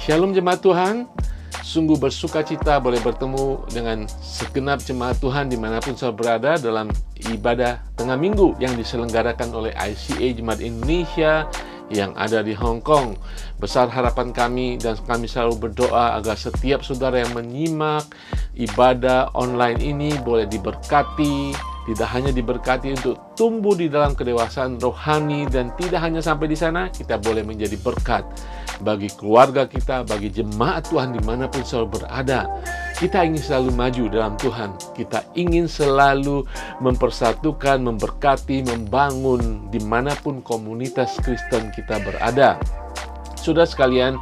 Shalom jemaat Tuhan, sungguh bersuka cita boleh bertemu dengan segenap jemaat Tuhan dimanapun saudara berada dalam ibadah tengah minggu yang diselenggarakan oleh ICA Jemaat Indonesia yang ada di Hong Kong. Besar harapan kami dan kami selalu berdoa agar setiap saudara yang menyimak ibadah online ini boleh diberkati, tidak hanya diberkati untuk tumbuh di dalam kedewasaan rohani, dan tidak hanya sampai di sana, kita boleh menjadi berkat bagi keluarga kita, bagi jemaat Tuhan dimanapun selalu berada. Kita ingin selalu maju dalam Tuhan. Kita ingin selalu mempersatukan, memberkati, membangun dimanapun komunitas Kristen kita berada. Saudara sekalian,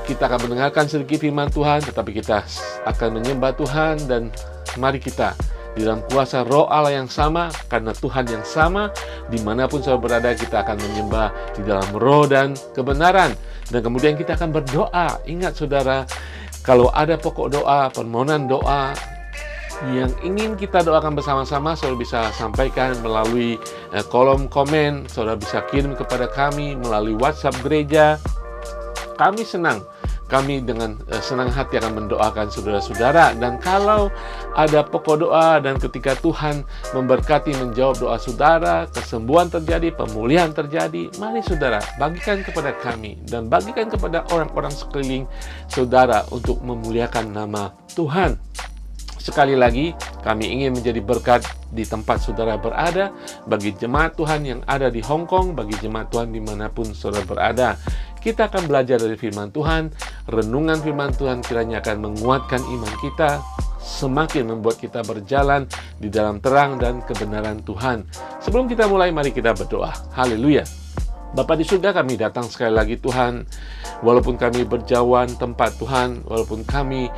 kita akan mendengarkan sedikit firman Tuhan, tetapi kita akan menyembah Tuhan, dan mari kita di dalam kuasa Roh Allah yang sama, karena Tuhan yang sama, dimanapun saudara berada, kita akan menyembah di dalam roh dan kebenaran. Dan kemudian kita akan berdoa. Ingat saudara, kalau ada pokok doa, permohonan doa yang ingin kita doakan bersama-sama, saudara bisa sampaikan melalui kolom komen. Saudara bisa kirim kepada kami melalui WhatsApp gereja. Kami dengan senang hati akan mendoakan saudara-saudara. Dan kalau ada pokok doa dan ketika Tuhan memberkati, menjawab doa saudara, kesembuhan terjadi, pemulihan terjadi, mari saudara bagikan kepada kami dan bagikan kepada orang-orang sekeliling saudara untuk memuliakan nama Tuhan. Sekali lagi, kami ingin menjadi berkat di tempat saudara berada, bagi jemaat Tuhan yang ada di Hong Kong, bagi jemaat Tuhan dimanapun saudara berada. Kita akan belajar dari firman Tuhan. Renungan firman Tuhan kiranya akan menguatkan iman kita, semakin membuat kita berjalan di dalam terang dan kebenaran Tuhan. Sebelum kita mulai, mari kita berdoa. Haleluya. Bapa di surga, kami datang sekali lagi Tuhan. Walaupun kami berjauhan tempat Tuhan, walaupun kami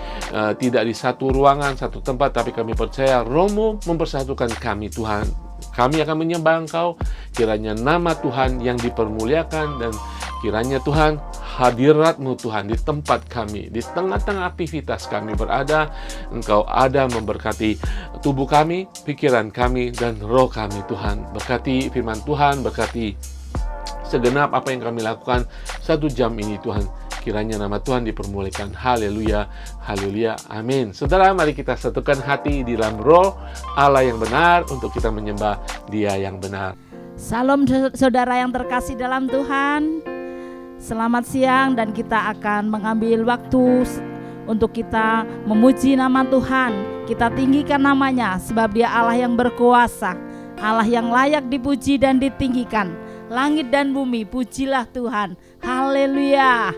tidak di satu ruangan, satu tempat, tapi kami percaya Roh-Mu mempersatukan kami Tuhan. Kami akan menyembah Engkau, kiranya nama Tuhan yang dipermuliakan, dan kiranya Tuhan, hadirat-Mu Tuhan di tempat kami, di tengah-tengah aktivitas kami berada. Engkau ada memberkati tubuh kami, pikiran kami, dan roh kami Tuhan. Berkati firman Tuhan, berkati segenap apa yang kami lakukan 1 jam ini Tuhan. Kiranya nama Tuhan dipermuliakan. Haleluya, haleluya, amin. Saudara, mari kita satukan hati di dalam roh Allah yang benar untuk kita menyembah Dia yang benar. Salam saudara yang terkasih dalam Tuhan. Selamat siang, dan kita akan mengambil waktu untuk kita memuji nama Tuhan. Kita tinggikan namanya, sebab Dia Allah yang berkuasa, Allah yang layak dipuji dan ditinggikan. Langit dan bumi, pujilah Tuhan. Haleluya.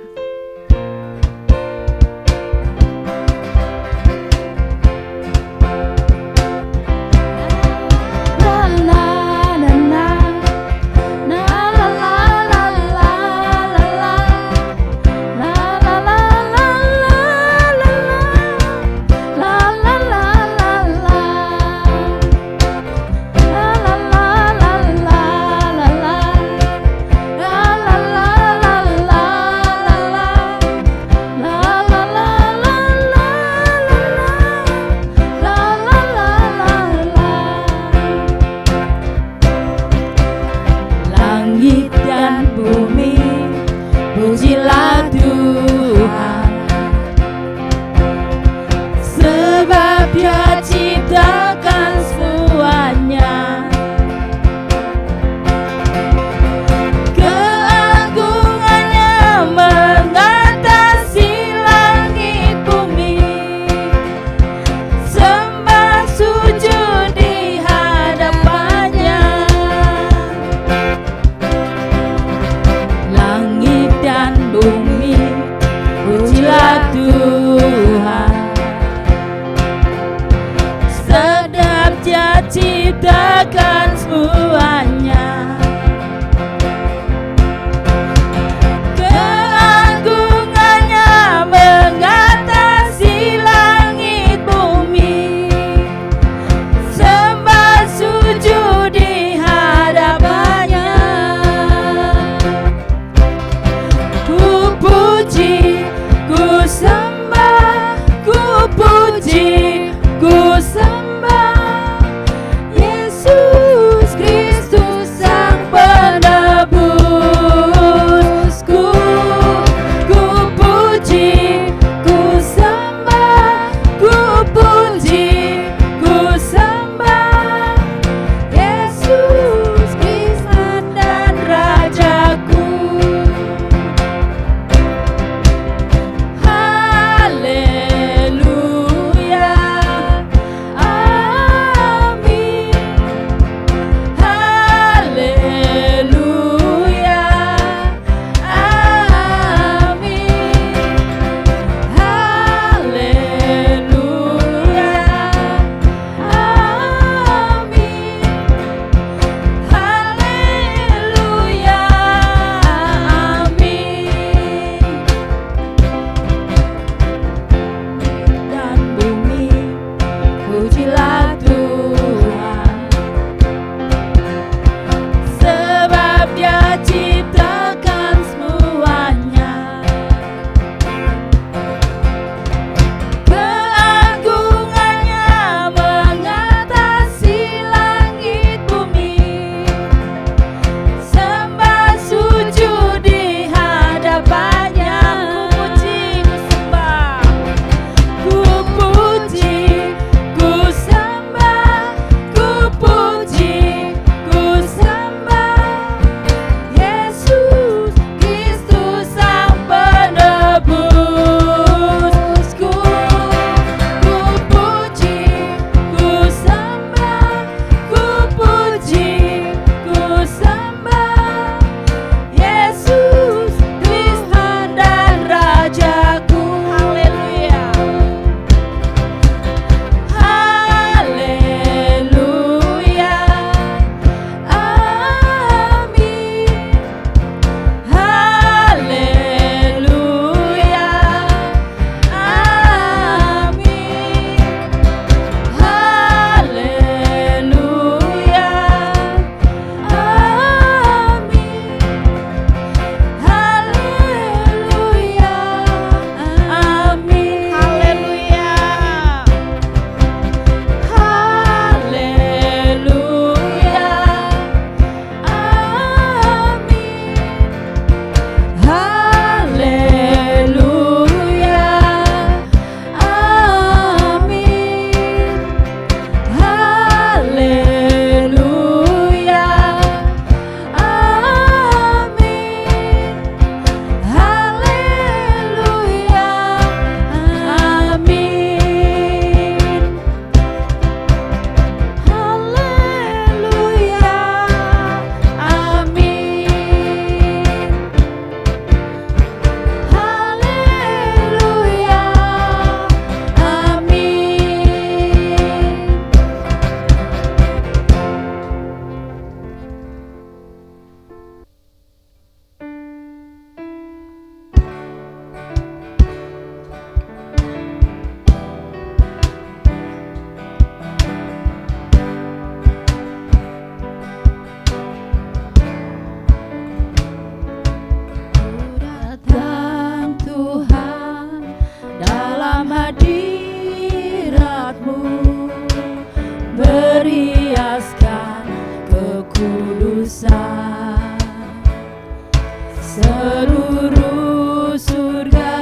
Seluruh surga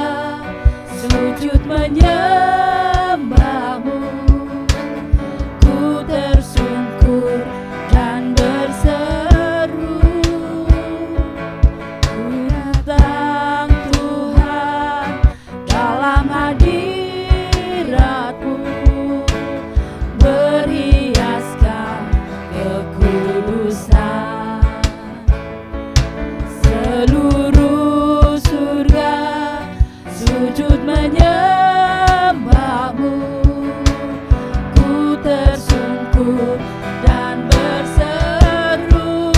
sujud menyembahmu, ku tersungkur dan berseru, ku datang Tuhan dalam hadirat-Mu, berhiaskan kekudusan. Seluruh surga sujud menyembahmu, ku tersungkur dan berseru,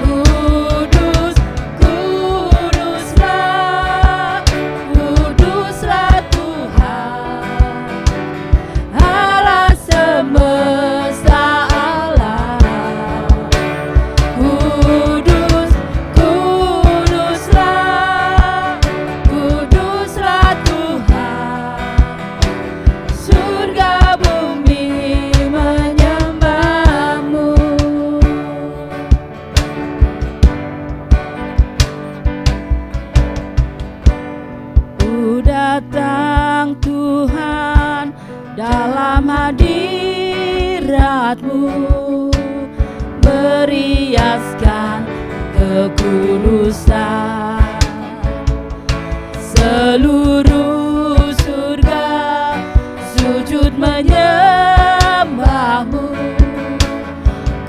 kudus, kuduslah, kuduslah Tuhan, Allah semesta alam. Kudus, kuduslah, kuduslah Tuhan, surga bumi menyembahmu. Ku datang Tuhan dalam hadirat-Mu, berhiaskan kekudusan. Seluruh surga sujud menyembahmu,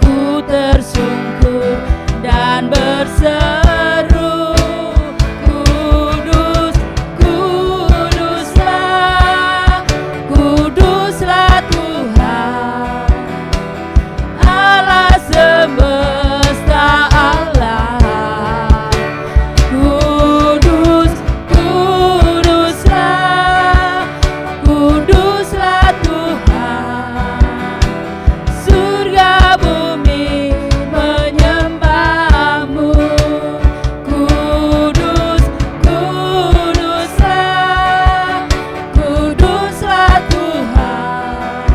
ku tersungkur dan berseru, kudus, kuduslah, kuduslah Tuhan, Allah semesta alam. Kudus, kuduslah, kuduslah Tuhan, surga bumi menyembahmu. Kudus, kuduslah, kuduslah Tuhan,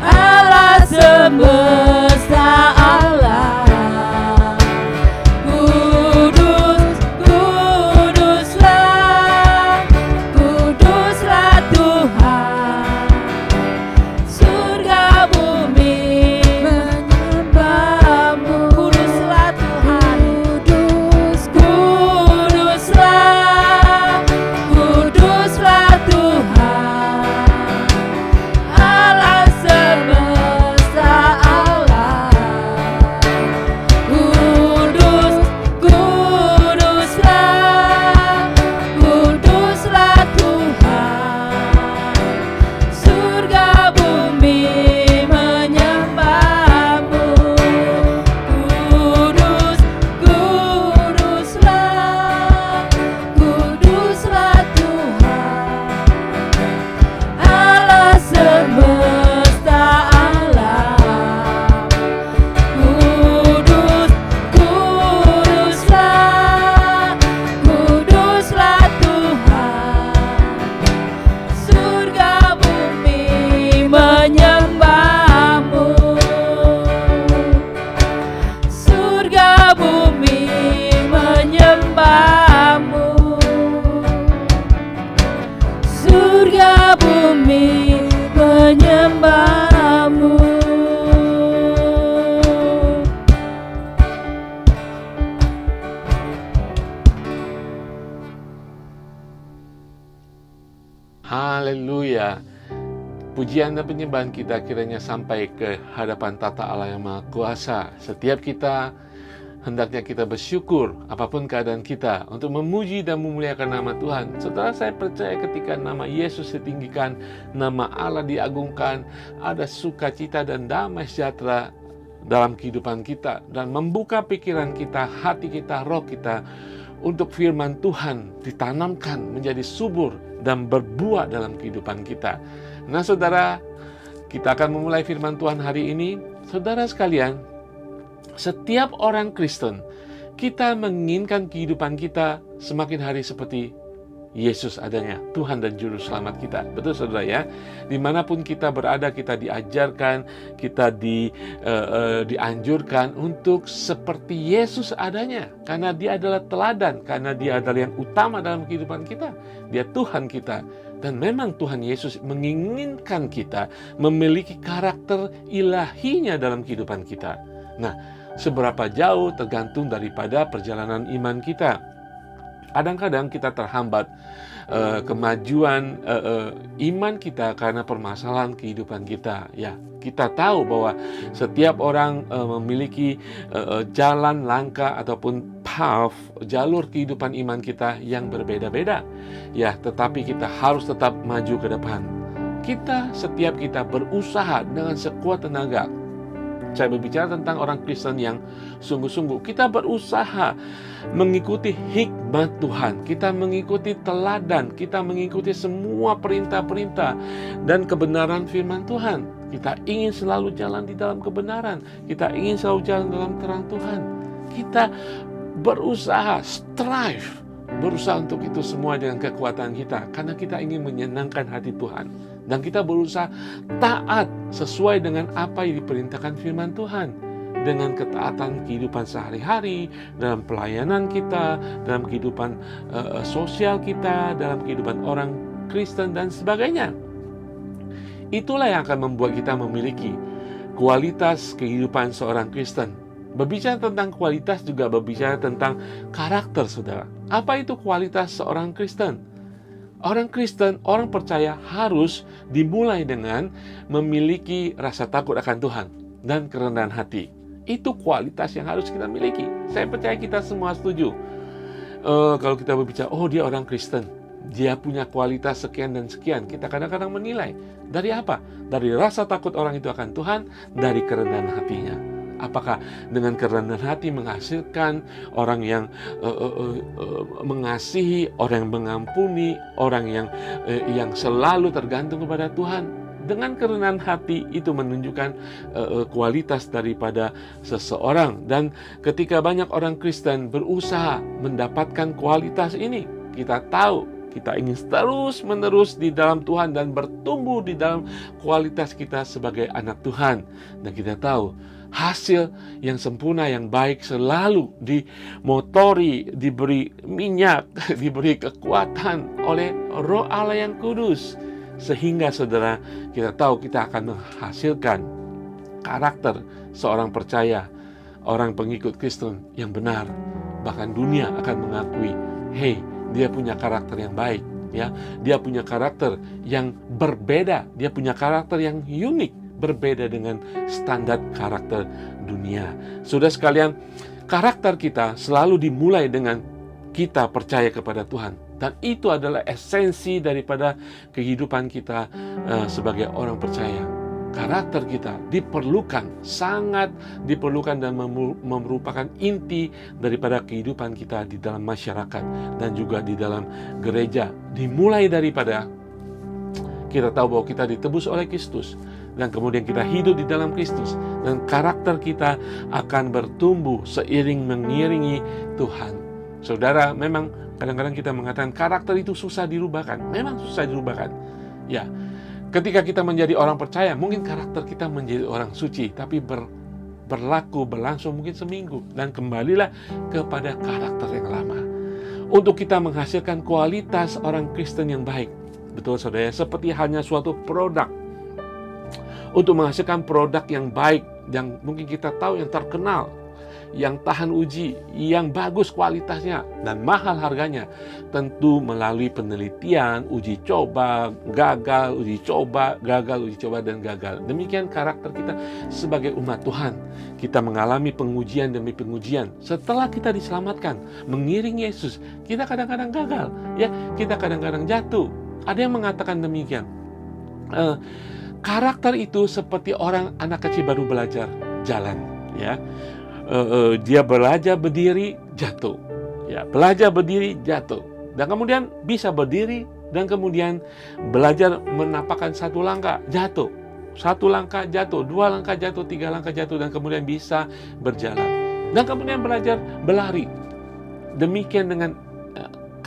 Allah semesta alam. Kudus, kuduslah, kuduslah Tuhan, surga bumi menyembahmu. Kuduslah Tuhan, kudus, kuduslah, kuduslah Tuhan, Allah semesta alam. Kudus, kuduslah, kuduslah Tuhan, surga bumi menyembahmu. Kudus, kuduslah, kuduslah Tuhan, Allah semesta alam. Kudus, kuduslah, kuduslah Tuhan, surga bumi menyembahmu. Surga bumi menyembahmu. Surga bumi menyembahmu. Haleluya. Pujian dan penyembahan kita kiranya sampai ke hadapan tata Allah yang Maha Kuasa. Setiap kita hendaknya kita bersyukur apapun keadaan kita untuk memuji dan memuliakan nama Tuhan. Saudara, saya percaya ketika nama Yesus ditinggikan, nama Allah diagungkan, ada sukacita dan damai sejahtera dalam kehidupan kita, dan membuka pikiran kita, hati kita, roh kita untuk firman Tuhan ditanamkan menjadi subur dan berbuah dalam kehidupan kita. Nah saudara, kita akan memulai firman Tuhan hari ini. Saudara sekalian, setiap orang Kristen, kita menginginkan kehidupan kita semakin hari seperti Yesus adanya, Tuhan dan Juru Selamat kita. Betul saudara ya? Dimanapun kita berada, kita diajarkan, kita dianjurkan untuk seperti Yesus adanya. Karena Dia adalah teladan, karena Dia adalah yang utama dalam kehidupan kita. Dia Tuhan kita. Dan memang Tuhan Yesus menginginkan kita memiliki karakter ilahinya dalam kehidupan kita. Nah, seberapa jauh tergantung daripada perjalanan iman kita. Kadang-kadang kita terhambat kemajuan iman kita karena permasalahan kehidupan kita. Ya, kita tahu bahwa setiap orang memiliki jalan, langkah ataupun path, jalur kehidupan iman kita yang berbeda-beda. Ya, tetapi kita harus tetap maju ke depan. Setiap kita berusaha dengan sekuat tenaga. Saya berbicara tentang orang Kristen yang sungguh-sungguh. Kita berusaha mengikuti hikmat Tuhan. Kita mengikuti teladan. Kita mengikuti semua perintah-perintah dan kebenaran firman Tuhan. Kita ingin selalu jalan di dalam kebenaran. Kita ingin selalu jalan dalam terang Tuhan. Kita berusaha, berusaha untuk itu semua dengan kekuatan kita. Karena kita ingin menyenangkan hati Tuhan. Dan kita berusaha taat sesuai dengan apa yang diperintahkan firman Tuhan. Dengan ketaatan kehidupan sehari-hari, dalam pelayanan kita, dalam kehidupan sosial kita, dalam kehidupan orang Kristen dan sebagainya. Itulah yang akan membuat kita memiliki kualitas kehidupan seorang Kristen. Berbicara tentang kualitas juga berbicara tentang karakter, saudara. Apa itu kualitas seorang Kristen? Orang Kristen, orang percaya harus dimulai dengan memiliki rasa takut akan Tuhan dan kerendahan hati. Itu kualitas yang harus kita miliki. Saya percaya kita semua setuju. Kalau kita berbicara, dia orang Kristen, dia punya kualitas sekian dan sekian. Kita kadang-kadang menilai. Dari apa? Dari rasa takut orang itu akan Tuhan, dari kerendahan hatinya. Apakah dengan kerendahan hati menghasilkan orang yang mengasihi, orang yang mengampuni, orang yang selalu tergantung kepada Tuhan? Dengan kerendahan hati itu menunjukkan kualitas daripada seseorang. Dan ketika banyak orang Kristen berusaha mendapatkan kualitas ini, kita tahu kita ingin terus-menerus di dalam Tuhan dan bertumbuh di dalam kualitas kita sebagai anak Tuhan. Dan kita tahu hasil yang sempurna, yang baik selalu dimotori, diberi minyak, diberi kekuatan oleh Roh Allah yang kudus. Sehingga saudara, kita tahu kita akan menghasilkan karakter seorang percaya, orang pengikut Kristen yang benar. Bahkan dunia akan mengakui, dia punya karakter yang baik. Ya, dia punya karakter yang berbeda, dia punya karakter yang unik, berbeda dengan standar karakter dunia. Saudara sekalian, karakter kita selalu dimulai dengan kita percaya kepada Tuhan. Dan itu adalah esensi daripada kehidupan kita sebagai orang percaya. Karakter kita diperlukan, sangat diperlukan dan merupakan inti daripada kehidupan kita di dalam masyarakat dan juga di dalam gereja. Dimulai daripada kita tahu bahwa kita ditebus oleh Kristus. Dan kemudian kita hidup di dalam Kristus. Dan karakter kita akan bertumbuh seiring mengiringi Tuhan. Saudara, memang kadang-kadang kita mengatakan karakter itu susah dirubahkan. Memang susah dirubahkan. Ya, ketika kita menjadi orang percaya, mungkin karakter kita menjadi orang suci. Tapi berlangsung mungkin seminggu. Dan kembalilah kepada karakter yang lama. Untuk kita menghasilkan kualitas orang Kristen yang baik. Betul saudara, seperti hanya suatu produk. Untuk menghasilkan produk yang baik, yang mungkin kita tahu yang terkenal, yang tahan uji, yang bagus kualitasnya, dan mahal harganya. Tentu melalui penelitian, uji coba, gagal, uji coba, gagal, uji coba, dan gagal. Demikian karakter kita sebagai umat Tuhan. Kita mengalami pengujian demi pengujian. Setelah kita diselamatkan, mengiring Yesus, kita kadang-kadang gagal. Ya, kita kadang-kadang jatuh. Ada yang mengatakan demikian. Karakter itu seperti anak kecil baru belajar jalan, ya. Dia belajar berdiri, jatuh. Ya, belajar berdiri, jatuh. Dan kemudian bisa berdiri dan kemudian belajar menapakkan satu langkah, jatuh. Satu langkah jatuh, dua langkah jatuh, tiga langkah jatuh, dan kemudian bisa berjalan. Dan kemudian belajar berlari. Demikian dengan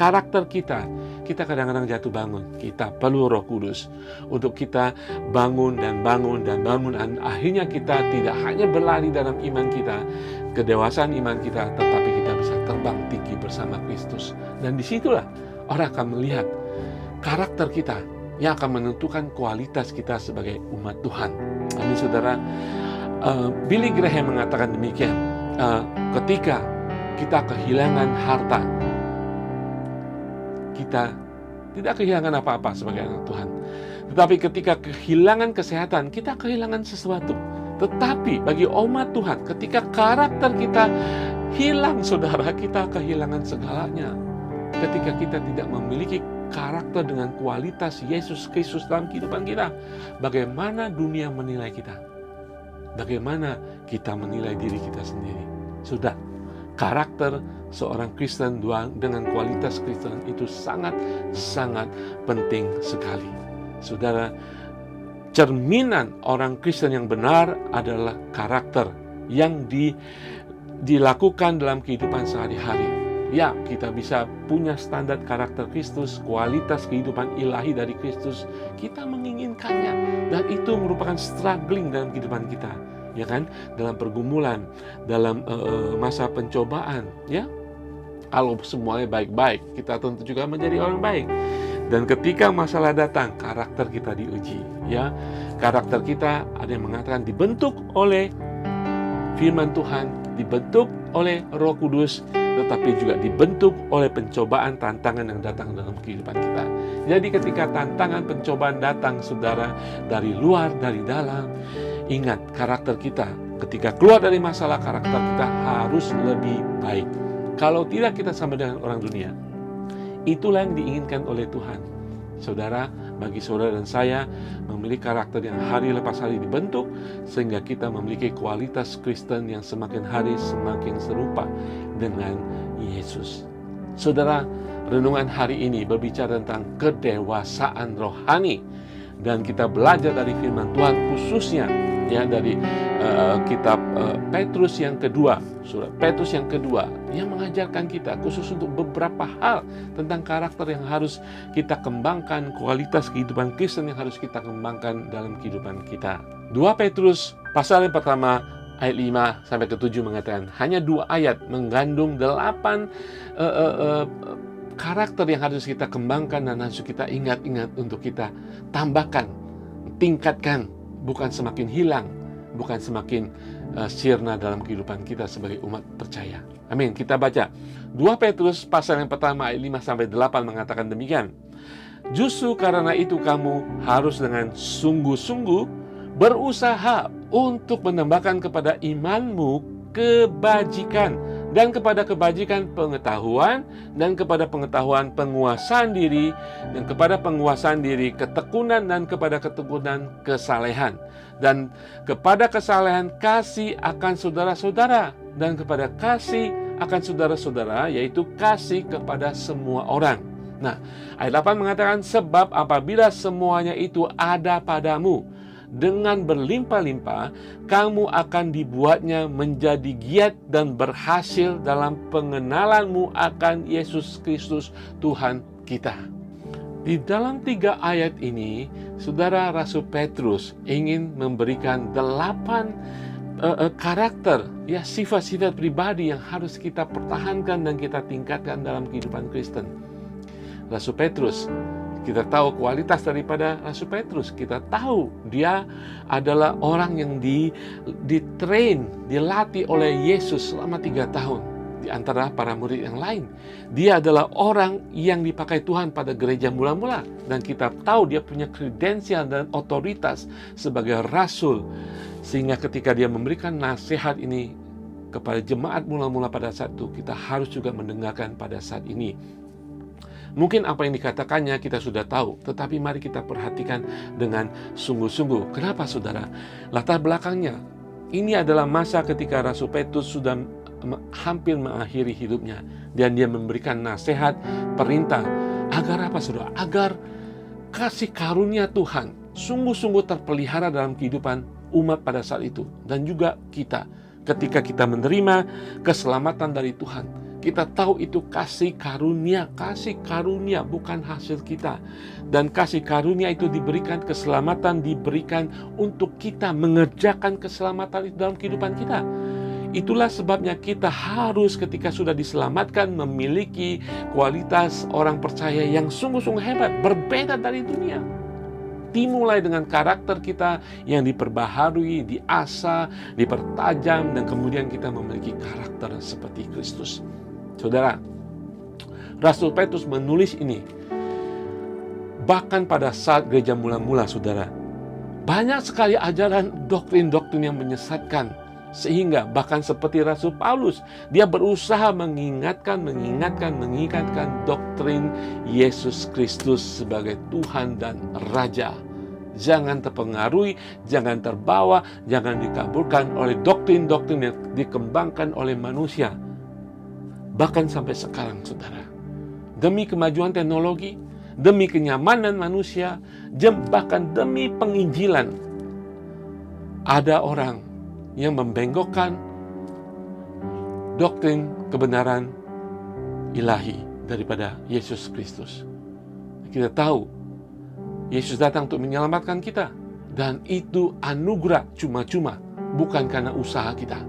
karakter kita. kita kadang-kadang jatuh bangun. Kita perlu Roh Kudus untuk kita bangun dan bangun dan bangun. Dan akhirnya kita tidak hanya berlari dalam iman kita, kedewasaan iman kita, tetapi kita bisa terbang tinggi bersama Kristus. Dan disitulah orang akan melihat karakter kita yang akan menentukan kualitas kita sebagai umat Tuhan. Amin, saudara. Billy Graham mengatakan demikian. Ketika kita kehilangan harta, kita tidak kehilangan apa-apa sebagai anak Tuhan. Tetapi ketika kehilangan kesehatan, kita kehilangan sesuatu. Tetapi bagi umat Tuhan, ketika karakter kita hilang, saudara, kita kehilangan segalanya. Ketika kita tidak memiliki karakter dengan kualitas Yesus Kristus dalam kehidupan kita, bagaimana dunia menilai kita? Bagaimana kita menilai diri kita sendiri? Sudah, karakter seorang Kristen dengan kualitas Kristen itu sangat-sangat penting sekali. Saudara, cerminan orang Kristen yang benar adalah karakter yang dilakukan dalam kehidupan sehari-hari. Ya, kita bisa punya standar karakter Kristus, kualitas kehidupan ilahi dari Kristus. Kita menginginkannya, dan itu merupakan struggling dalam kehidupan kita, ya kan? Dalam pergumulan, dalam masa pencobaan, ya. Kalau semuanya baik-baik, kita tentu juga menjadi orang baik. Dan ketika masalah datang, karakter kita diuji, ya. Karakter kita, ada yang mengatakan, dibentuk oleh firman Tuhan, dibentuk oleh Roh Kudus, tetapi juga dibentuk oleh pencobaan, tantangan yang datang dalam kehidupan kita. Jadi ketika tantangan, pencobaan datang, saudara, dari luar, dari dalam, ingat karakter kita. Ketika keluar dari masalah, karakter kita harus lebih baik. Kalau tidak, kita sama dengan orang dunia. Itulah yang diinginkan oleh Tuhan. Saudara, bagi saudara dan saya, memiliki karakter yang hari lepas hari dibentuk, sehingga kita memiliki kualitas Kristen yang semakin hari semakin serupa dengan Yesus. Saudara, renungan hari ini berbicara tentang kedewasaan rohani, dan kita belajar dari firman Tuhan, khususnya ya dari kitab Petrus yang kedua, surat Petrus yang kedua, yang mengajarkan kita khusus untuk beberapa hal tentang karakter yang harus kita kembangkan, kualitas kehidupan Kristen yang harus kita kembangkan dalam kehidupan kita. 2 Petrus pasal yang pertama ayat 5 sampai ke 7 mengatakan, hanya 2 ayat mengandung 8 karakter yang harus kita kembangkan dan harus kita ingat-ingat untuk kita tambahkan, tingkatkan, bukan semakin hilang, bukan semakin sirna dalam kehidupan kita sebagai umat percaya. Amin. Kita baca 2 Petrus pasal yang pertama ayat 5 sampai 8 mengatakan demikian. Justru karena itu kamu harus dengan sungguh-sungguh berusaha untuk menambahkan kepada imanmu kebajikan, dan kepada kebajikan pengetahuan, dan kepada pengetahuan penguasaan diri, dan kepada penguasaan diri ketekunan, dan kepada ketekunan kesalehan, dan kepada kesalehan kasih akan saudara-saudara, dan kepada kasih akan saudara-saudara, yaitu kasih kepada semua orang. Nah, ayat 8 mengatakan, sebab apabila semuanya itu ada padamu, dengan berlimpah-limpah, kamu akan dibuatnya menjadi giat dan berhasil dalam pengenalanmu akan Yesus Kristus Tuhan kita. Di dalam 3 ayat ini, saudara, Rasul Petrus ingin memberikan 8 karakter, ya, sifat-sifat pribadi yang harus kita pertahankan dan kita tingkatkan dalam kehidupan Kristen. Rasul Petrus, kita tahu kualitas daripada Rasul Petrus. Kita tahu dia adalah orang yang ditrain, dilatih oleh Yesus selama 3 tahun. Di antara para murid yang lain, dia adalah orang yang dipakai Tuhan pada gereja mula-mula. Dan kita tahu dia punya kredensial dan otoritas sebagai rasul. Sehingga ketika dia memberikan nasihat ini kepada jemaat mula-mula pada saat itu, kita harus juga mendengarkan pada saat ini. Mungkin apa yang dikatakannya kita sudah tahu, tetapi mari kita perhatikan dengan sungguh-sungguh. Kenapa, saudara? Latar belakangnya, ini adalah masa ketika Rasul Petrus sudah hampir mengakhiri hidupnya, dan dia memberikan nasihat, perintah, agar apa, saudara? Agar kasih karunia Tuhan sungguh-sungguh terpelihara dalam kehidupan umat pada saat itu, dan juga kita, ketika kita menerima keselamatan dari Tuhan. Kita tahu itu kasih karunia bukan hasil kita. Dan kasih karunia itu diberikan, keselamatan diberikan untuk kita mengerjakan keselamatan itu dalam kehidupan kita. Itulah sebabnya kita harus ketika sudah diselamatkan memiliki kualitas orang percaya yang sungguh-sungguh hebat, berbeda dari dunia. Dimulai dengan karakter kita yang diperbaharui, diasah, dipertajam, dan kemudian kita memiliki karakter seperti Kristus. Saudara, Rasul Petrus menulis ini bahkan pada saat gereja mula-mula, saudara. Banyak sekali ajaran doktrin-doktrin yang menyesatkan, sehingga bahkan seperti Rasul Paulus, dia berusaha mengingatkan doktrin Yesus Kristus sebagai Tuhan dan Raja. Jangan terpengaruhi, jangan terbawa, jangan dikabulkan oleh doktrin-doktrin yang dikembangkan oleh manusia. Bahkan sampai sekarang, saudara, demi kemajuan teknologi, demi kenyamanan manusia, bahkan demi penginjilan, ada orang yang membenggokkan doktrin kebenaran ilahi daripada Yesus Kristus. Kita tahu Yesus datang untuk menyelamatkan kita, dan itu anugerah cuma-cuma, bukan karena usaha kita.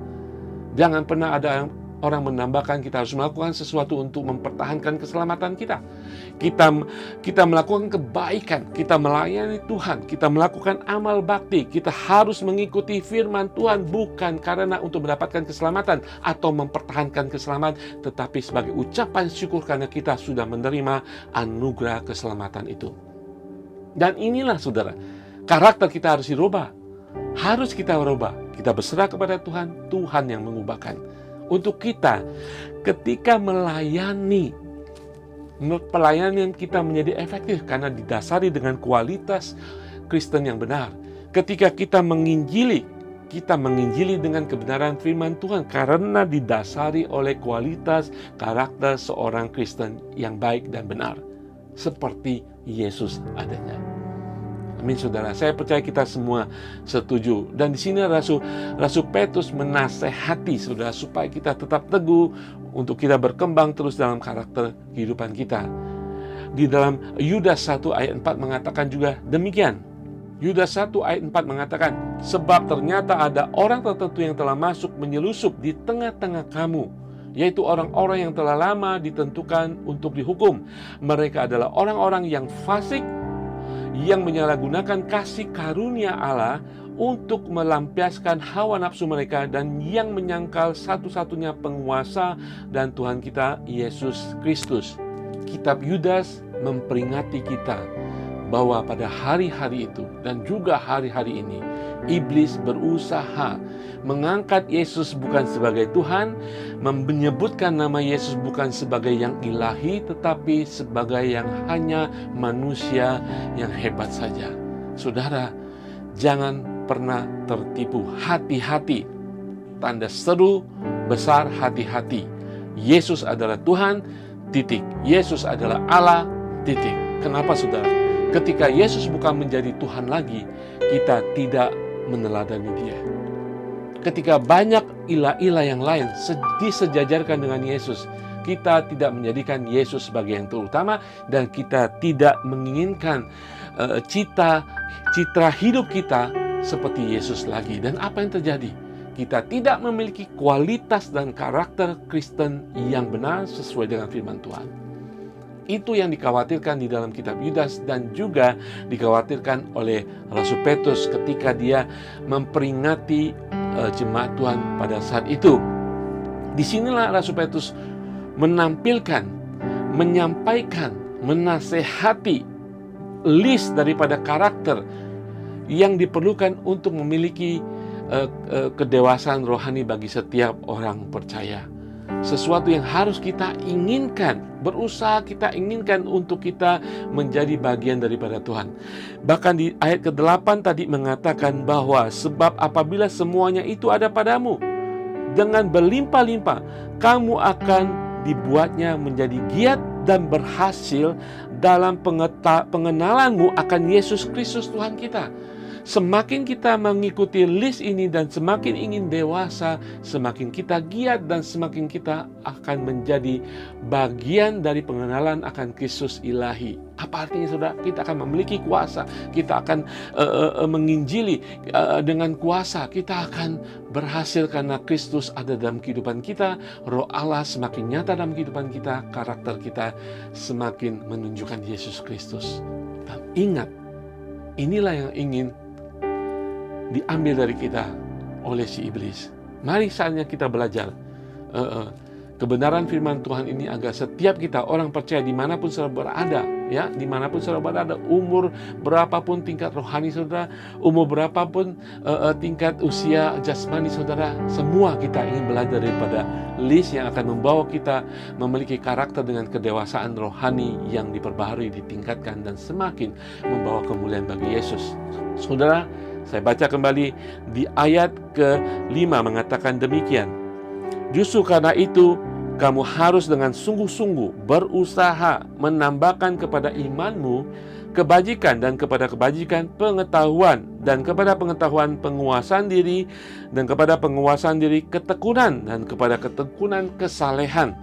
Jangan pernah ada orang menambahkan kita harus melakukan sesuatu untuk mempertahankan keselamatan kita. Kita melakukan kebaikan, kita melayani Tuhan, kita melakukan amal bakti, kita harus mengikuti firman Tuhan bukan karena untuk mendapatkan keselamatan atau mempertahankan keselamatan, tetapi sebagai ucapan syukur karena kita sudah menerima anugerah keselamatan itu. Dan inilah, saudara, karakter kita harus dirubah. Harus kita rubah. Kita berserah kepada Tuhan, Tuhan yang mengubahkan. Untuk kita, ketika melayani, pelayanan kita menjadi efektif karena didasari dengan kualitas Kristen yang benar. Ketika kita menginjili dengan kebenaran firman Tuhan karena didasari oleh kualitas karakter seorang Kristen yang baik dan benar, seperti Yesus adanya. Amin, saudara. Saya percaya kita semua setuju. Dan di sini Rasul Petrus menasehati, saudara, supaya kita tetap teguh untuk kita berkembang terus dalam karakter kehidupan kita. Di dalam Yudas 1 ayat 4 mengatakan juga demikian. Yudas 1 ayat 4 mengatakan, sebab ternyata ada orang tertentu yang telah masuk menyelusup di tengah-tengah kamu, yaitu orang-orang yang telah lama ditentukan untuk dihukum. Mereka adalah orang-orang yang fasik, yang menyalahgunakan kasih karunia Allah untuk melampiaskan hawa nafsu mereka, dan yang menyangkal satu-satunya penguasa dan Tuhan kita, Yesus Kristus. Kitab Yudas memperingati kita bahwa pada hari-hari itu dan juga hari-hari ini, iblis berusaha mengangkat Yesus bukan sebagai Tuhan, menyebutkan nama Yesus bukan sebagai yang ilahi, tetapi sebagai yang hanya manusia yang hebat saja. Saudara, jangan pernah tertipu. Hati-hati. Tanda seru besar, hati-hati. Yesus adalah Tuhan, titik. Yesus adalah Allah, titik. Kenapa, saudara? Ketika Yesus bukan menjadi Tuhan lagi, kita tidak meneladani Dia. Ketika banyak ilah-ilah yang lain disejajarkan dengan Yesus, kita tidak menjadikan Yesus sebagai yang terutama, dan kita tidak menginginkan citra hidup kita seperti Yesus lagi. Dan apa yang terjadi? Kita tidak memiliki kualitas dan karakter Kristen yang benar sesuai dengan firman Tuhan. Itu yang dikhawatirkan di dalam kitab Yudas, dan juga dikhawatirkan oleh Rasul Petrus ketika dia memperingati jemaat Tuhan pada saat itu. Disinilah Rasul Petrus menampilkan, menyampaikan, menasehati list daripada karakter yang diperlukan untuk memiliki kedewasaan rohani bagi setiap orang percaya. Sesuatu yang harus kita inginkan, berusaha kita inginkan untuk kita menjadi bagian daripada Tuhan. Bahkan di ayat ke-8 tadi mengatakan bahwa sebab apabila semuanya itu ada padamu, dengan berlimpah-limpah, kamu akan dibuatnya menjadi giat dan berhasil dalam pengenalanmu akan Yesus Kristus Tuhan kita. semakin kita mengikuti list ini dan semakin ingin dewasa, semakin kita giat dan semakin kita akan menjadi bagian dari pengenalan akan Kristus ilahi. Apa artinya saudara? Kita akan memiliki kuasa, kita akan menginjili dengan kuasa, kita akan berhasil karena Kristus ada dalam kehidupan kita, Roh Allah semakin nyata dalam kehidupan kita, karakter kita semakin menunjukkan Yesus Kristus. Dan ingat, inilah yang ingin diambil dari kita oleh si iblis. Mari saatnya kita belajar kebenaran firman Tuhan ini agar setiap kita orang percaya dimanapun saudara berada, ya, dimanapun saudara berada, umur berapapun tingkat rohani saudara, umur berapapun tingkat usia jasmani saudara, semua kita ingin belajar daripada list yang akan membawa kita memiliki karakter dengan kedewasaan rohani yang diperbaharui, ditingkatkan, dan semakin membawa kemuliaan bagi Yesus. Saudara, saya baca kembali di ayat ke-5 mengatakan demikian. Justru karena itu, kamu harus dengan sungguh-sungguh berusaha menambahkan kepada imanmu kebajikan, dan kepada kebajikan pengetahuan, dan kepada pengetahuan penguasaan diri, dan kepada penguasaan diri ketekunan, dan kepada ketekunan kesalehan,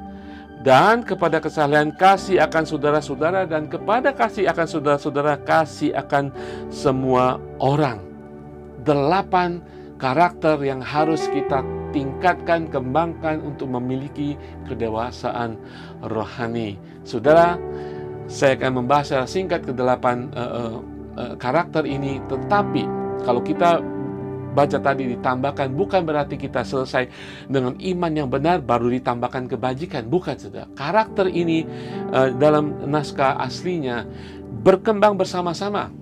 dan kepada kesalehan kasih akan saudara-saudara, dan kepada kasih akan saudara-saudara kasih akan semua orang. 8 karakter yang harus kita tingkatkan, kembangkan untuk memiliki kedewasaan rohani. Saudara, saya akan membahas secara singkat ke-8 karakter ini, tetapi kalau kita baca tadi ditambahkan, bukan berarti kita selesai dengan iman yang benar baru ditambahkan kebajikan, bukan saudara. Karakter ini dalam naskah aslinya berkembang bersama-sama.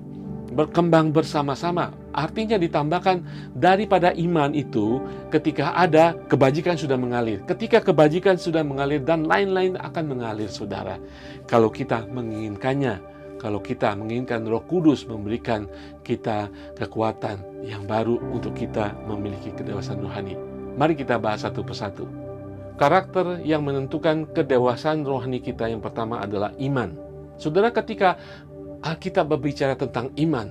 Artinya ditambahkan daripada iman itu, ketika ada kebajikan sudah mengalir. Ketika kebajikan sudah mengalir dan lain-lain akan mengalir saudara. Kalau kita menginginkannya, kalau kita menginginkan Roh Kudus memberikan kita kekuatan yang baru untuk kita memiliki kedewasaan rohani. Mari kita bahas satu persatu. Karakter yang menentukan kedewasaan rohani kita yang pertama adalah iman. Saudara, ketika Alkitab berbicara tentang iman,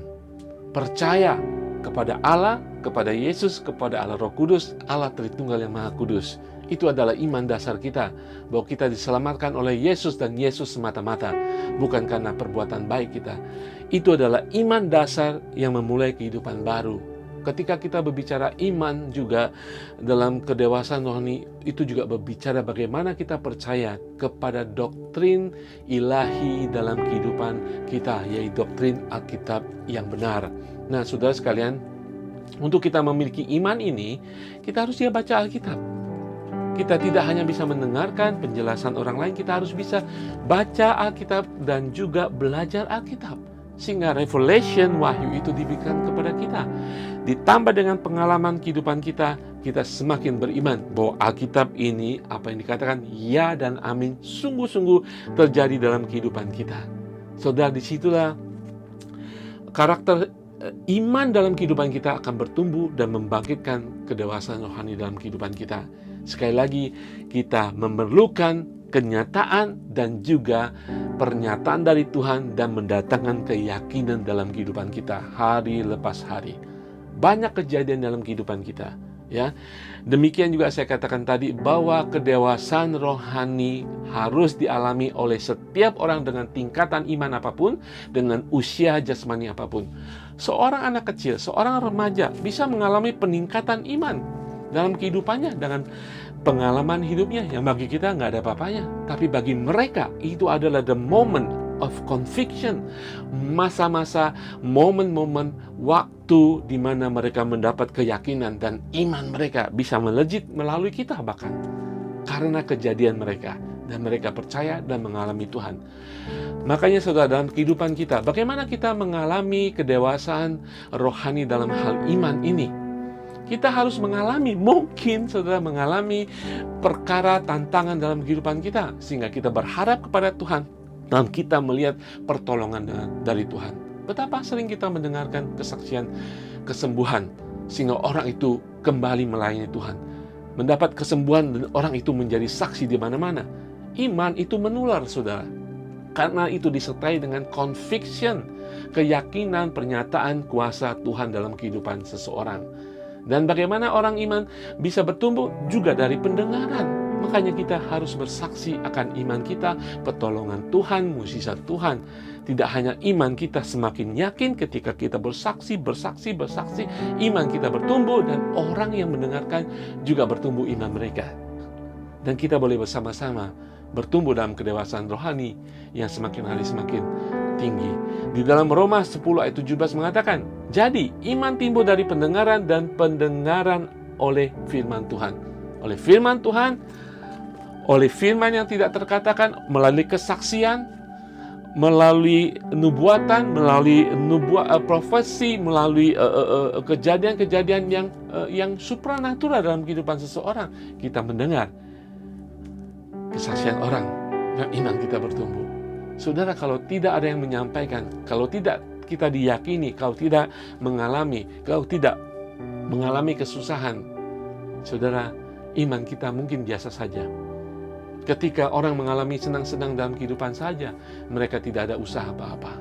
percaya kepada Allah, kepada Yesus, kepada Allah Roh Kudus, Allah Tritunggal yang Maha Kudus. Itu adalah iman dasar kita, bahwa kita diselamatkan oleh Yesus dan Yesus semata-mata, bukan karena perbuatan baik kita. Itu adalah iman dasar yang memulai kehidupan baru. Ketika kita berbicara iman juga dalam kedewasaan rohani, itu juga berbicara bagaimana kita percaya kepada doktrin ilahi dalam kehidupan kita, yaitu doktrin Alkitab yang benar. Nah, saudara sekalian, untuk kita memiliki iman ini, kita harus baca Alkitab. Kita tidak hanya bisa mendengarkan penjelasan orang lain, kita harus bisa baca Alkitab dan juga belajar Alkitab. Sehingga revelation, wahyu itu diberikan kepada kita. Ditambah dengan pengalaman kehidupan kita, kita semakin beriman bahwa Alkitab ini, apa yang dikatakan ya dan amin, sungguh-sungguh terjadi dalam kehidupan kita. Saudara, disitulah karakter iman dalam kehidupan kita akan bertumbuh dan membangkitkan kedewasaan rohani dalam kehidupan kita. Sekali lagi, kita memerlukan kenyataan dan juga pernyataan dari Tuhan dan mendatangkan keyakinan dalam kehidupan kita hari lepas hari. Banyak kejadian dalam kehidupan kita, ya. Demikian juga saya katakan tadi bahwa kedewasaan rohani harus dialami oleh setiap orang dengan tingkatan iman apapun, dengan usia jasmani apapun. Seorang anak kecil, seorang remaja bisa mengalami peningkatan iman dalam kehidupannya dengan pengalaman hidupnya yang bagi kita nggak ada apa-apanya, tapi bagi mereka itu adalah the moment of conviction, masa-masa, momen-momen waktu di mana mereka mendapat keyakinan dan iman mereka bisa melejit melalui kita bahkan karena kejadian mereka, dan mereka percaya dan mengalami Tuhan. Makanya saudara, dalam kehidupan kita, bagaimana kita mengalami kedewasaan rohani dalam hal iman ini? Kita harus mengalami, mungkin saudara mengalami perkara tantangan dalam kehidupan kita, sehingga kita berharap kepada Tuhan dan kita melihat pertolongan dari Tuhan. Betapa sering kita mendengarkan kesaksian kesembuhan, sehingga orang itu kembali melayani Tuhan, mendapat kesembuhan dan orang itu menjadi saksi di mana-mana. Iman itu menular saudara, karena itu disertai dengan conviction, keyakinan pernyataan kuasa Tuhan dalam kehidupan seseorang. Dan bagaimana orang iman bisa bertumbuh juga dari pendengaran. Makanya kita harus bersaksi akan iman kita, pertolongan Tuhan, mukjizat Tuhan. Tidak hanya iman kita semakin yakin ketika kita bersaksi, iman kita bertumbuh dan orang yang mendengarkan juga bertumbuh iman mereka. Dan kita boleh bersama-sama bertumbuh dalam kedewasaan rohani yang semakin hari semakin tinggi. Di dalam Roma 10 ayat 17 mengatakan, jadi iman timbul dari pendengaran dan pendengaran oleh firman Tuhan. Oleh firman Tuhan, oleh firman yang tidak terkatakan, melalui kesaksian, melalui nubuatan, melalui profesi, melalui kejadian-kejadian yang supranatural dalam kehidupan seseorang, kita mendengar kesaksian orang dan iman kita bertumbuh. Saudara, kalau tidak ada yang menyampaikan, kalau tidak kita diyakini, kalau tidak mengalami kesusahan, saudara, iman kita mungkin biasa saja. Ketika orang mengalami senang-senang dalam kehidupan saja, mereka tidak ada usaha apa-apa.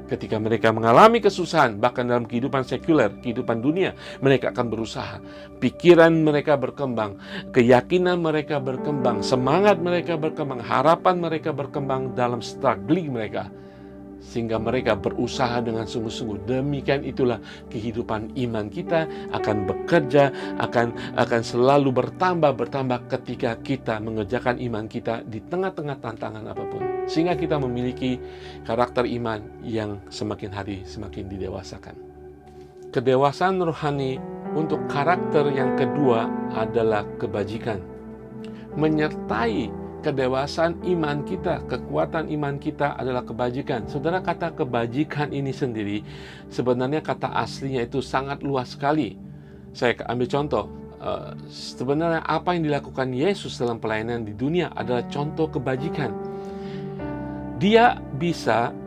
Ketika mereka mengalami kesusahan, bahkan dalam kehidupan sekuler, kehidupan dunia, mereka akan berusaha. Pikiran mereka berkembang, keyakinan mereka berkembang, semangat mereka berkembang, harapan mereka berkembang dalam struggling mereka. Sehingga mereka berusaha dengan sungguh-sungguh. Demikian itulah kehidupan iman kita akan bekerja, akan selalu bertambah ketika kita mengerjakan iman kita di tengah-tengah tantangan apapun. Sehingga kita memiliki karakter iman yang semakin hari semakin didewasakan. Kedewasaan rohani untuk karakter yang kedua adalah kebajikan. Menyertai kedewasaan iman kita, kekuatan iman kita adalah kebajikan. Saudara, kata kebajikan ini sendiri, sebenarnya kata aslinya itu sangat luas sekali. Saya ambil contoh, sebenarnya apa yang dilakukan Yesus dalam pelayanan di dunia adalah contoh kebajikan.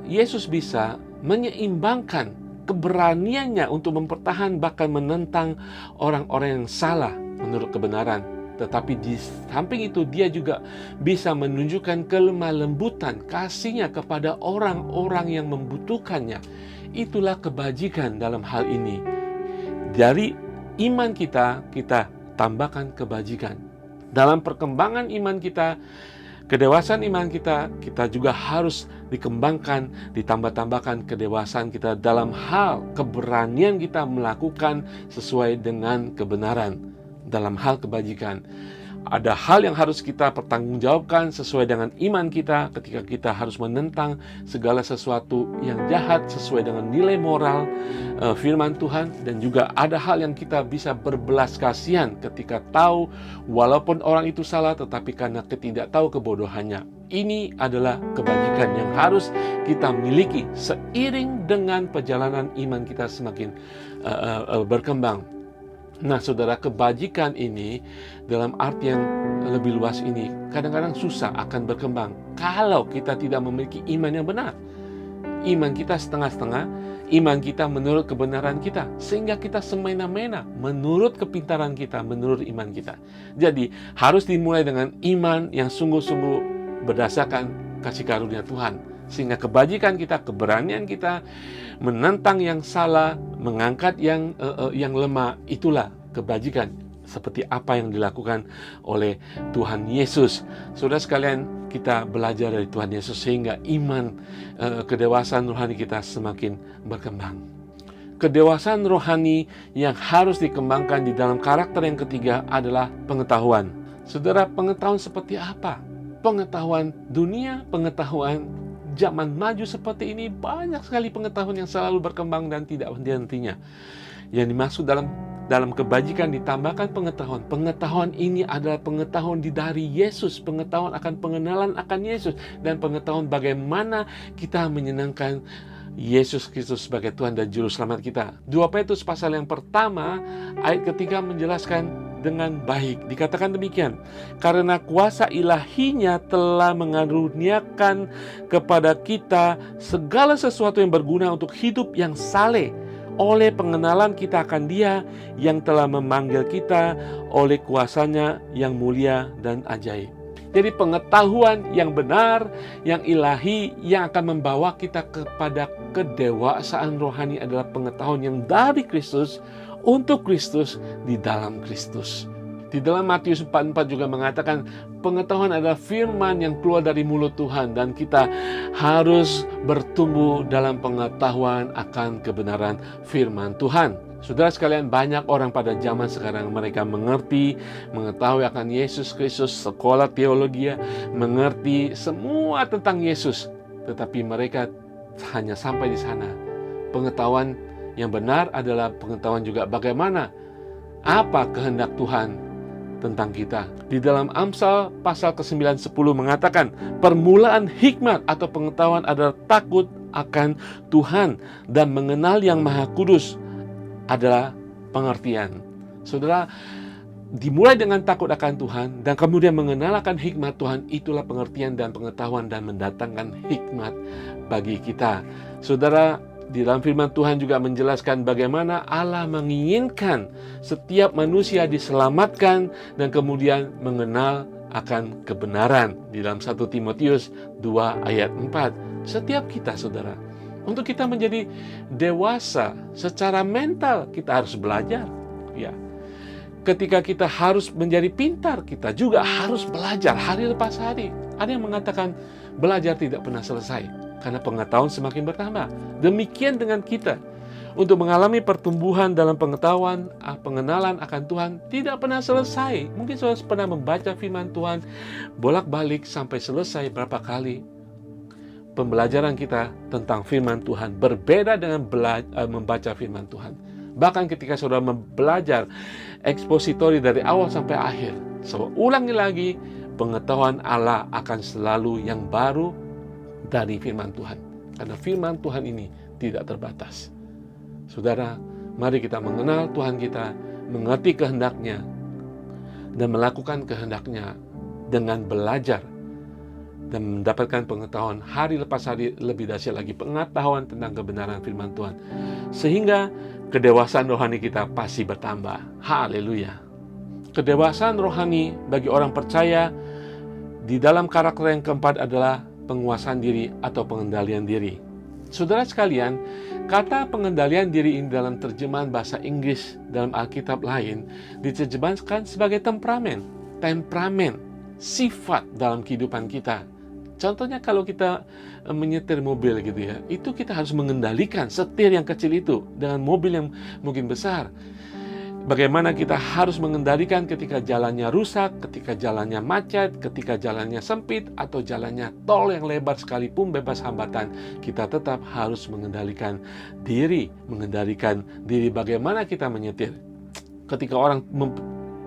Yesus bisa menyeimbangkan keberaniannya untuk mempertahankan bahkan menentang orang-orang yang salah menurut kebenaran. Tetapi di samping itu dia juga bisa menunjukkan kelemah lembutan kasihnya kepada orang-orang yang membutuhkannya. Itulah kebajikan dalam hal ini. Dari iman kita tambahkan kebajikan. Dalam perkembangan iman kita, kedewasaan iman kita juga harus dikembangkan, ditambah-tambahkan kedewasaan kita dalam hal keberanian kita melakukan sesuai dengan kebenaran. Dalam hal kebajikan, ada hal yang harus kita pertanggungjawabkan sesuai dengan iman kita ketika kita harus menentang segala sesuatu yang jahat sesuai dengan nilai moral firman Tuhan. Dan juga ada hal yang kita bisa berbelas kasihan ketika tahu walaupun orang itu salah, tetapi karena ketidaktahu kebodohannya. Ini adalah kebajikan yang harus kita miliki seiring dengan perjalanan iman kita semakin berkembang. Nah, saudara, kebajikan ini dalam arti yang lebih luas ini kadang-kadang susah akan berkembang kalau kita tidak memiliki iman yang benar. Iman kita setengah-setengah, iman kita menurut kebenaran kita, sehingga kita semena-mena menurut kepintaran kita, menurut iman kita. Jadi, harus dimulai dengan iman yang sungguh-sungguh berdasarkan kasih karunia Tuhan. Sehingga kebajikan kita, keberanian kita menentang yang salah, mengangkat yang lemah, itulah kebajikan seperti apa yang dilakukan oleh Tuhan Yesus. Saudara sekalian, kita belajar dari Tuhan Yesus sehingga iman, kedewasaan rohani kita semakin berkembang. Kedewasaan rohani yang harus dikembangkan di dalam karakter yang ketiga adalah pengetahuan. Saudara, pengetahuan seperti apa? Pengetahuan dunia, pengetahuan zaman maju seperti ini, banyak sekali pengetahuan yang selalu berkembang dan tidak henti-hentinya. Yang dimaksud dalam kebajikan ditambahkan pengetahuan. Pengetahuan ini adalah pengetahuan dari Yesus, pengetahuan akan pengenalan akan Yesus, dan pengetahuan bagaimana kita menyenangkan Yesus Kristus sebagai Tuhan dan Juru Selamat kita. 2 Petrus pasal yang pertama ayat ketiga menjelaskan dengan baik. Dikatakan demikian, karena kuasa ilahinya telah mengaruniakan kepada kita segala sesuatu yang berguna untuk hidup yang saleh oleh pengenalan kita akan Dia yang telah memanggil kita oleh kuasanya yang mulia dan ajaib. Jadi pengetahuan yang benar, yang ilahi, yang akan membawa kita kepada kedewasaan rohani adalah pengetahuan yang dari Kristus, untuk Kristus, di dalam Kristus. Di dalam Matius 4:4 juga mengatakan pengetahuan adalah firman yang keluar dari mulut Tuhan, dan kita harus bertumbuh dalam pengetahuan akan kebenaran firman Tuhan. Saudara sekalian, banyak orang pada zaman sekarang mereka mengetahui akan Yesus Kristus, sekolah teologi, mengerti semua tentang Yesus, tetapi mereka hanya sampai di sana. Pengetahuan yang benar adalah pengetahuan juga bagaimana, apa kehendak Tuhan tentang kita. Di dalam Amsal pasal ke-9, 10 mengatakan, permulaan hikmat atau pengetahuan adalah takut akan Tuhan dan mengenal Yang Maha Kudus adalah pengertian. Saudara, dimulai dengan takut akan Tuhan dan kemudian mengenal akan hikmat Tuhan, itulah pengertian dan pengetahuan dan mendatangkan hikmat bagi kita. Saudara, di dalam firman Tuhan juga menjelaskan bagaimana Allah menginginkan setiap manusia diselamatkan dan kemudian mengenal akan kebenaran. Di dalam 1 Timotius 2 ayat 4. Setiap kita, saudara, untuk kita menjadi dewasa secara mental, kita harus belajar. Ya. Ketika kita harus menjadi pintar, kita juga harus belajar hari lepas hari. Ada yang mengatakan belajar tidak pernah selesai karena pengetahuan semakin bertambah. Demikian dengan kita. Untuk mengalami pertumbuhan dalam pengetahuan, pengenalan akan Tuhan tidak pernah selesai. Mungkin saudara pernah membaca firman Tuhan bolak-balik sampai selesai berapa kali. Pembelajaran kita tentang firman Tuhan berbeda dengan membaca firman Tuhan. Bahkan ketika saudara belajar ekspositori dari awal sampai akhir, saudara ulangi lagi, pengetahuan Allah akan selalu yang baru dari firman Tuhan. Karena firman Tuhan ini tidak terbatas. Saudara, mari kita mengenal Tuhan kita, mengerti kehendaknya, dan melakukan kehendaknya dengan belajar dan mendapatkan pengetahuan hari lepas hari, lebih dahsyat lagi pengetahuan tentang kebenaran firman Tuhan, sehingga kedewasaan rohani kita pasti bertambah. Haleluya. Kedewasaan rohani bagi orang percaya di dalam karakter yang keempat adalah penguasaan diri atau pengendalian diri. Saudara sekalian, kata pengendalian diri ini dalam terjemahan bahasa Inggris dalam Alkitab lain diterjemahkan sebagai temperamen, sifat dalam kehidupan kita. Contohnya kalau kita menyetir mobil gitu ya, itu kita harus mengendalikan setir yang kecil itu dengan mobil yang mungkin besar. Bagaimana kita harus mengendalikan ketika jalannya rusak, ketika jalannya macet, ketika jalannya sempit, atau jalannya tol yang lebar sekalipun bebas hambatan, kita tetap harus mengendalikan diri bagaimana kita menyetir. Ketika orang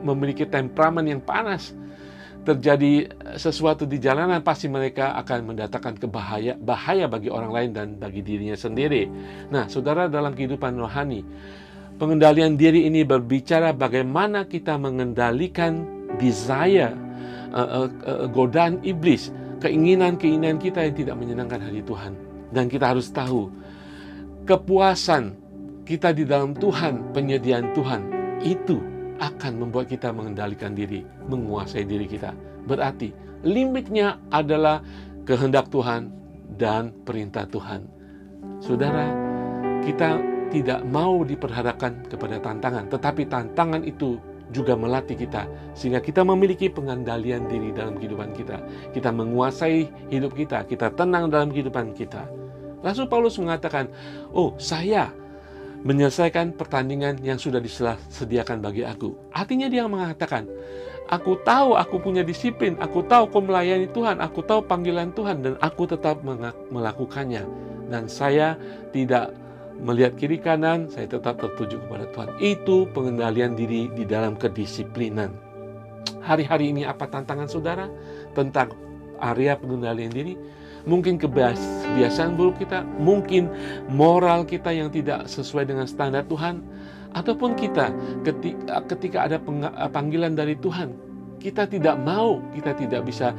memiliki temperamen yang panas, terjadi sesuatu di jalanan, pasti mereka akan mendatangkan bahaya bagi orang lain dan bagi dirinya sendiri. Nah, saudara, dalam kehidupan rohani, pengendalian diri ini berbicara bagaimana kita mengendalikan desire, godaan iblis, keinginan-keinginan kita yang tidak menyenangkan hati Tuhan. Dan kita harus tahu, kepuasan kita di dalam Tuhan, penyediaan Tuhan, itu akan membuat kita mengendalikan diri, menguasai diri kita. Berarti limitnya adalah kehendak Tuhan dan perintah Tuhan. Saudara, kita tidak mau diperhadapkan kepada tantangan, tetapi tantangan itu juga melatih kita sehingga kita memiliki pengendalian diri dalam kehidupan kita. Kita menguasai hidup kita, kita tenang dalam kehidupan kita. Rasul Paulus mengatakan, saya menyelesaikan pertandingan yang sudah disediakan bagi aku. Artinya dia mengatakan, aku tahu aku punya disiplin, aku tahu aku melayani Tuhan, aku tahu panggilan Tuhan, dan aku tetap melakukannya. Dan saya tidak melihat kiri kanan, saya tetap tertuju kepada Tuhan. Itu pengendalian diri di dalam kedisiplinan. Hari-hari ini apa tantangan saudara tentang area pengendalian diri? Mungkin kebiasaan buruk kita, mungkin moral kita yang tidak sesuai dengan standar Tuhan, ataupun kita ketika ada panggilan dari Tuhan, kita tidak mau, kita tidak bisa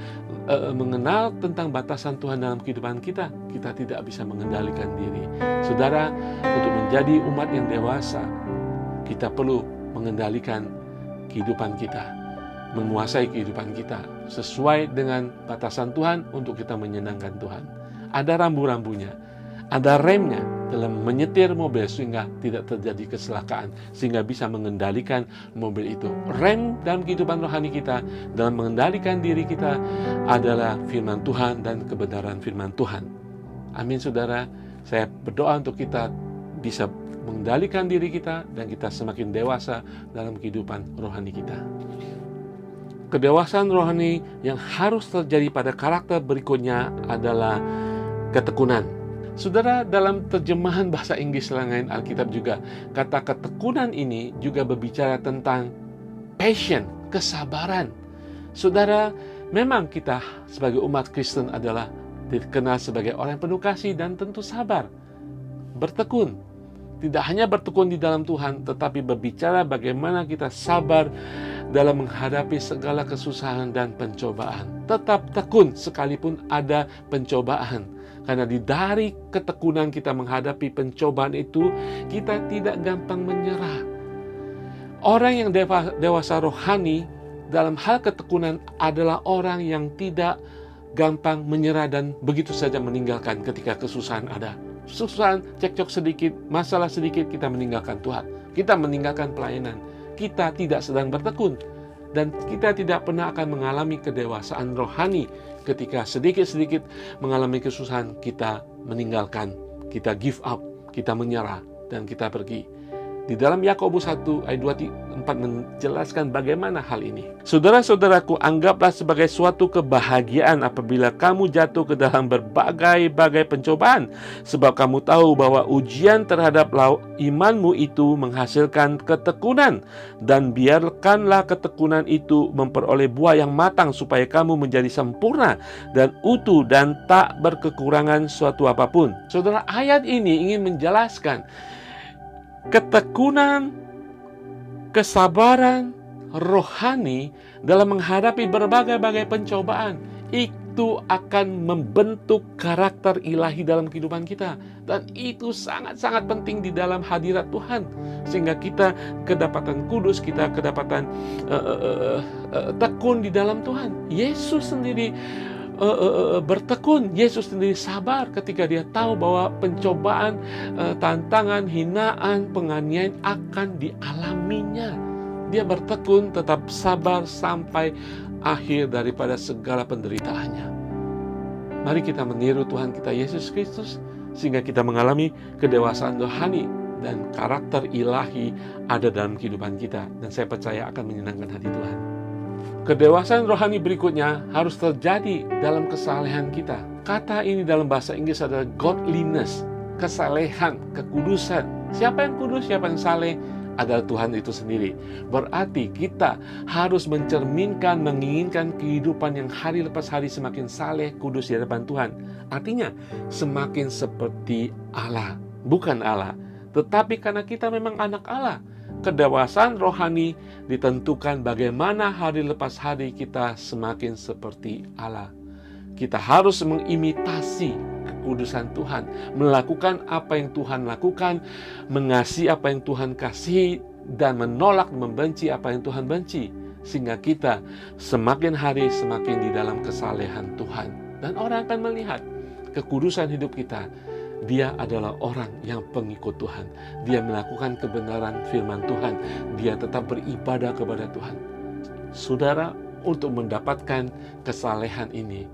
mengenal tentang batasan Tuhan dalam kehidupan kita, kita tidak bisa mengendalikan diri. Saudara, untuk menjadi umat yang dewasa, kita perlu mengendalikan kehidupan kita. menguasai kehidupan kita sesuai dengan batasan Tuhan untuk kita menyenangkan Tuhan. Ada rambu-rambunya, ada remnya dalam menyetir mobil sehingga tidak terjadi kecelakaan, sehingga bisa mengendalikan mobil itu. Rem dalam kehidupan rohani kita dalam mengendalikan diri kita adalah firman Tuhan dan kebenaran firman Tuhan. Amin, saudara. Saya berdoa untuk kita bisa mengendalikan diri kita dan kita semakin dewasa dalam kehidupan rohani kita. Kedewasaan rohani yang harus terjadi pada karakter berikutnya adalah ketekunan. Saudara, dalam terjemahan bahasa Inggris lain Alkitab juga, kata ketekunan ini juga berbicara tentang passion, kesabaran. Saudara, memang kita sebagai umat Kristen adalah dikenal sebagai orang yang penuh kasih dan tentu sabar. Bertekun. Tidak hanya bertekun di dalam Tuhan, tetapi berbicara bagaimana kita sabar dalam menghadapi segala kesusahan dan pencobaan. Tetap tekun sekalipun ada pencobaan. Karena dari ketekunan kita menghadapi pencobaan itu, kita tidak gampang menyerah. Orang yang dewasa rohani dalam hal ketekunan adalah orang yang tidak gampang menyerah dan begitu saja meninggalkan ketika kesusahan ada. Kesusahan, cekcok sedikit, masalah sedikit, kita meninggalkan Tuhan. Kita meninggalkan pelayanan. Kita tidak sedang bertekun. Dan kita tidak pernah akan mengalami kedewasaan rohani ketika sedikit-sedikit mengalami kesusahan, kita meninggalkan, kita give up, kita menyerah, dan kita pergi. Di dalam Yakobus 1 ayat 24 menjelaskan bagaimana hal ini. Saudara-saudaraku, anggaplah sebagai suatu kebahagiaan apabila kamu jatuh ke dalam berbagai-bagai pencobaan, sebab kamu tahu bahwa ujian terhadap imanmu itu menghasilkan ketekunan, dan biarkanlah ketekunan itu memperoleh buah yang matang supaya kamu menjadi sempurna dan utuh dan tak berkekurangan suatu apapun. Saudara, ayat ini ingin menjelaskan ketekunan, kesabaran rohani dalam menghadapi berbagai-bagai pencobaan itu akan membentuk karakter ilahi dalam kehidupan kita, dan itu sangat-sangat penting di dalam hadirat Tuhan, sehingga kita kedapatan kudus, kita kedapatan tekun di dalam Tuhan. Yesus sendiri bertekun, Yesus sendiri sabar ketika dia tahu bahwa pencobaan, tantangan, hinaan, penganiayaan akan dialaminya. Dia bertekun, tetap sabar sampai akhir daripada segala penderitaannya. Mari kita meniru Tuhan kita Yesus Kristus sehingga kita mengalami kedewasaan rohani dan karakter ilahi ada dalam kehidupan kita, dan saya percaya akan menyenangkan hati Tuhan. Kedewasaan rohani berikutnya harus terjadi dalam kesalehan kita. Kata ini dalam bahasa Inggris adalah godliness, kesalehan, kekudusan. Siapa yang kudus, siapa yang saleh? Adalah Tuhan itu sendiri. Berarti kita harus mencerminkan, menginginkan kehidupan yang hari lepas hari semakin saleh, kudus di hadapan Tuhan. Artinya semakin seperti Allah. Bukan Allah, tetapi karena kita memang anak Allah. Kedewasaan rohani ditentukan bagaimana hari lepas hari kita semakin seperti Allah. Kita harus mengimitasi kekudusan Tuhan, melakukan apa yang Tuhan lakukan, mengasihi apa yang Tuhan kasih, dan menolak membenci apa yang Tuhan benci, sehingga kita semakin hari semakin di dalam kesalehan Tuhan. Dan orang akan melihat kekudusan hidup kita. Dia adalah orang yang pengikut Tuhan. Dia melakukan kebenaran firman Tuhan. Dia tetap beribadah kepada Tuhan. Saudara, untuk mendapatkan kesalehan ini,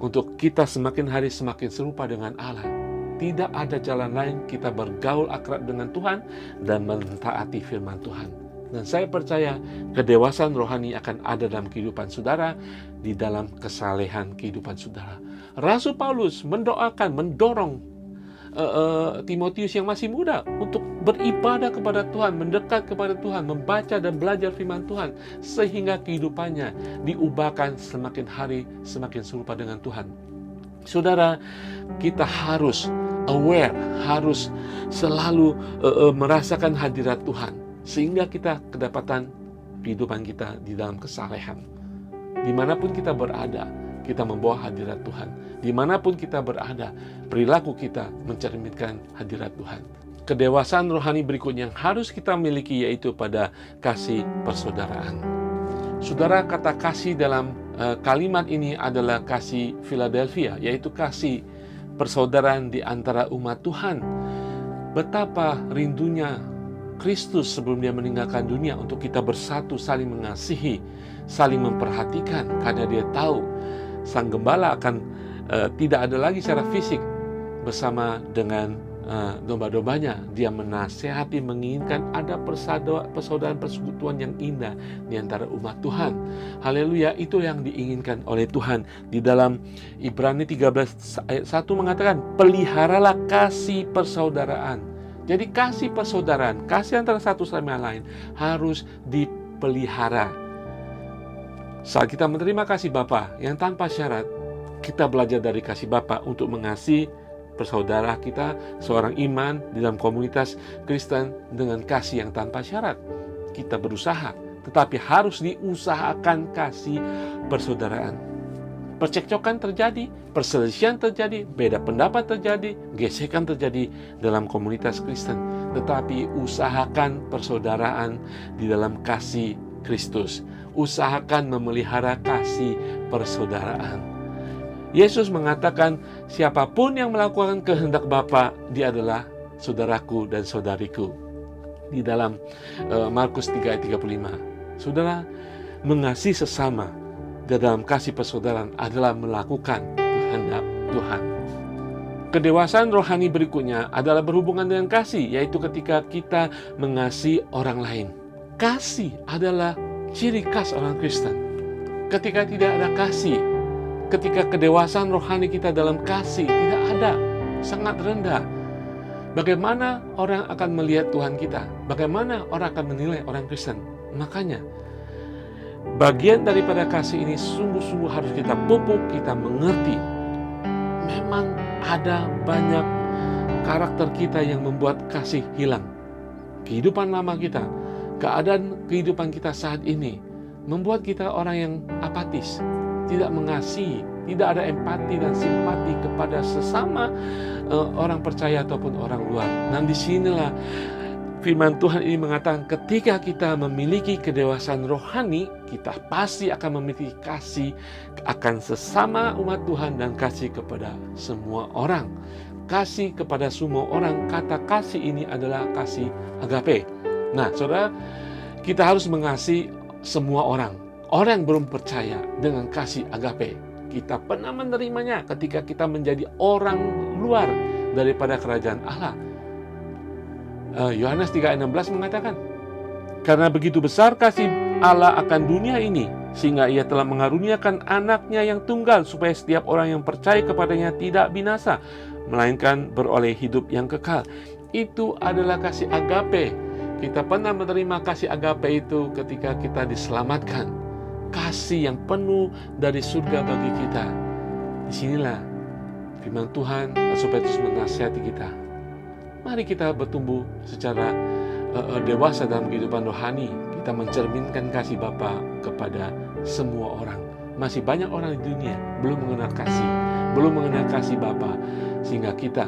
untuk kita semakin hari semakin serupa dengan Allah, tidak ada jalan lain kita bergaul akrab dengan Tuhan dan mentaati firman Tuhan. Dan saya percaya kedewasaan rohani akan ada dalam kehidupan saudara, di dalam kesalehan kehidupan saudara. Rasul Paulus mendoakan, mendorong Timotius yang masih muda untuk beribadah kepada Tuhan, mendekat kepada Tuhan, membaca dan belajar firman Tuhan, sehingga kehidupannya diubahkan semakin hari semakin serupa dengan Tuhan. Saudara, kita harus aware, harus selalu merasakan hadirat Tuhan, sehingga kita kedapatan kehidupan kita di dalam kesalehan. Dimanapun kita berada, kita membawa hadirat Tuhan. Dimanapun kita berada, perilaku kita mencerminkan hadirat Tuhan. Kedewasaan rohani berikutnya yang harus kita miliki yaitu pada kasih persaudaraan. Saudara, kata kasih dalam kalimat ini adalah kasih Philadelphia, yaitu kasih persaudaraan di antara umat Tuhan. Betapa rindunya Kristus sebelum dia meninggalkan dunia untuk kita bersatu, saling mengasihi, saling memperhatikan, karena dia tahu Sang Gembala akan tidak ada lagi secara fisik bersama dengan domba-dombanya. Dia menasehati, menginginkan ada persaudaraan persekutuan yang indah di antara umat Tuhan. Haleluya, itu yang diinginkan oleh Tuhan. Di dalam Ibrani 13 ayat 1 mengatakan, peliharalah kasih persaudaraan. Jadi kasih persaudaraan, kasih antara satu sama lain harus dipelihara. Saat kita menerima kasih Bapa yang tanpa syarat, kita belajar dari kasih Bapa untuk mengasihi bersaudara kita, seorang iman di dalam komunitas Kristen dengan kasih yang tanpa syarat. Kita berusaha, tetapi harus diusahakan kasih persaudaraan. Percekcokan terjadi, perselisihan terjadi, beda pendapat terjadi, gesekan terjadi dalam komunitas Kristen. Tetapi usahakan persaudaraan di dalam kasih Kristus. Usahakan memelihara kasih persaudaraan. Yesus mengatakan, siapapun yang melakukan kehendak Bapa, dia adalah saudaraku dan saudariku. Di dalam Markus 3 ayat 35. Saudara, mengasihi sesama di dalam kasih persaudaraan adalah melakukan kehendak Tuhan. Kedewasaan rohani berikutnya adalah berhubungan dengan kasih, yaitu ketika kita mengasihi orang lain. Kasih adalah ciri khas orang Kristen. Ketika tidak ada kasih, ketika kedewasaan rohani kita dalam kasih tidak ada, sangat rendah, bagaimana orang akan melihat Tuhan kita? Bagaimana orang akan menilai orang Kristen? Makanya, bagian daripada kasih ini sungguh-sungguh harus kita pupuk, kita mengerti. Memang ada banyak karakter kita yang membuat kasih hilang. Kehidupan lama kita, keadaan kehidupan kita saat ini, membuat kita orang yang apatis, tidak mengasihi, tidak ada empati dan simpati kepada sesama orang percaya ataupun orang luar. Dan disinilah firman Tuhan ini mengatakan, ketika kita memiliki kedewasaan rohani, kita pasti akan memiliki kasih akan sesama umat Tuhan dan kasih kepada semua orang. Kasih kepada semua orang, kata kasih ini adalah kasih agape. Nah, saudara, kita harus mengasihi semua orang. Orang yang belum percaya dengan kasih agape, kita pernah menerimanya ketika kita menjadi orang luar daripada kerajaan Allah. Yohanes 3:16 mengatakan, karena begitu besar kasih Allah akan dunia ini, sehingga ia telah mengaruniakan anaknya yang tunggal, supaya setiap orang yang percaya kepadanya tidak binasa, melainkan beroleh hidup yang kekal. Itu adalah kasih agape. Kita pernah menerima kasih agape itu ketika kita diselamatkan. Kasih yang penuh dari surga bagi kita. Disinilah firman Tuhan supaya terus menasihati kita. Mari kita bertumbuh secara dewasa dalam kehidupan rohani. Kita mencerminkan kasih Bapa kepada semua orang. Masih banyak orang di dunia belum mengenal kasih, belum mengenal kasih Bapa, sehingga kita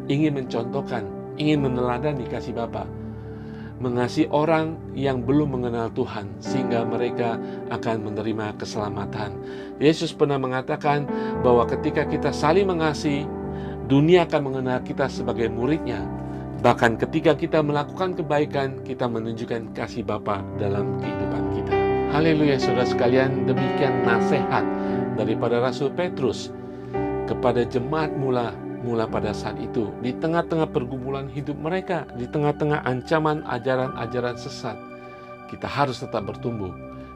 ingin mencontohkan, ingin meneladani kasih Bapa, mengasihi orang yang belum mengenal Tuhan, sehingga mereka akan menerima keselamatan. Yesus pernah mengatakan bahwa ketika kita saling mengasihi, dunia akan mengenal kita sebagai muridnya. Bahkan ketika kita melakukan kebaikan, kita menunjukkan kasih Bapa dalam kehidupan kita. Haleluya, saudara sekalian, demikian nasihat daripada Rasul Petrus kepada jemaat mula pada saat itu, di tengah-tengah pergumulan hidup mereka, di tengah-tengah ancaman ajaran-ajaran sesat. Kita harus tetap bertumbuh.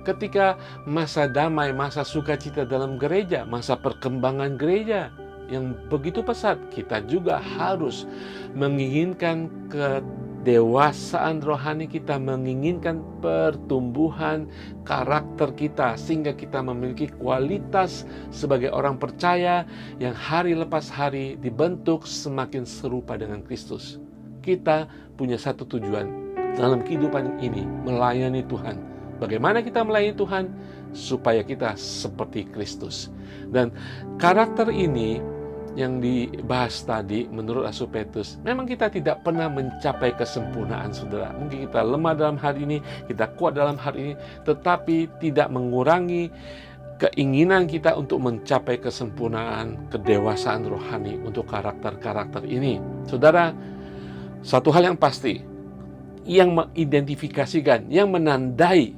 Ketika masa damai, masa sukacita dalam gereja, masa perkembangan gereja yang begitu pesat, kita juga harus menginginkan kedewasaan rohani kita, menginginkan pertumbuhan karakter kita, sehingga kita memiliki kualitas sebagai orang percaya yang hari lepas hari dibentuk semakin serupa dengan Kristus. Kita punya satu tujuan dalam kehidupan ini, melayani Tuhan. Bagaimana kita melayani Tuhan? Supaya kita seperti Kristus. Dan karakter ini yang dibahas tadi, menurut Rasul Petrus, memang kita tidak pernah mencapai kesempurnaan, saudara. Mungkin kita lemah dalam hal ini, kita kuat dalam hal ini, tetapi tidak mengurangi keinginan kita untuk mencapai kesempurnaan, kedewasaan rohani untuk karakter-karakter ini. Saudara, satu hal yang pasti, yang mengidentifikasikan, yang menandai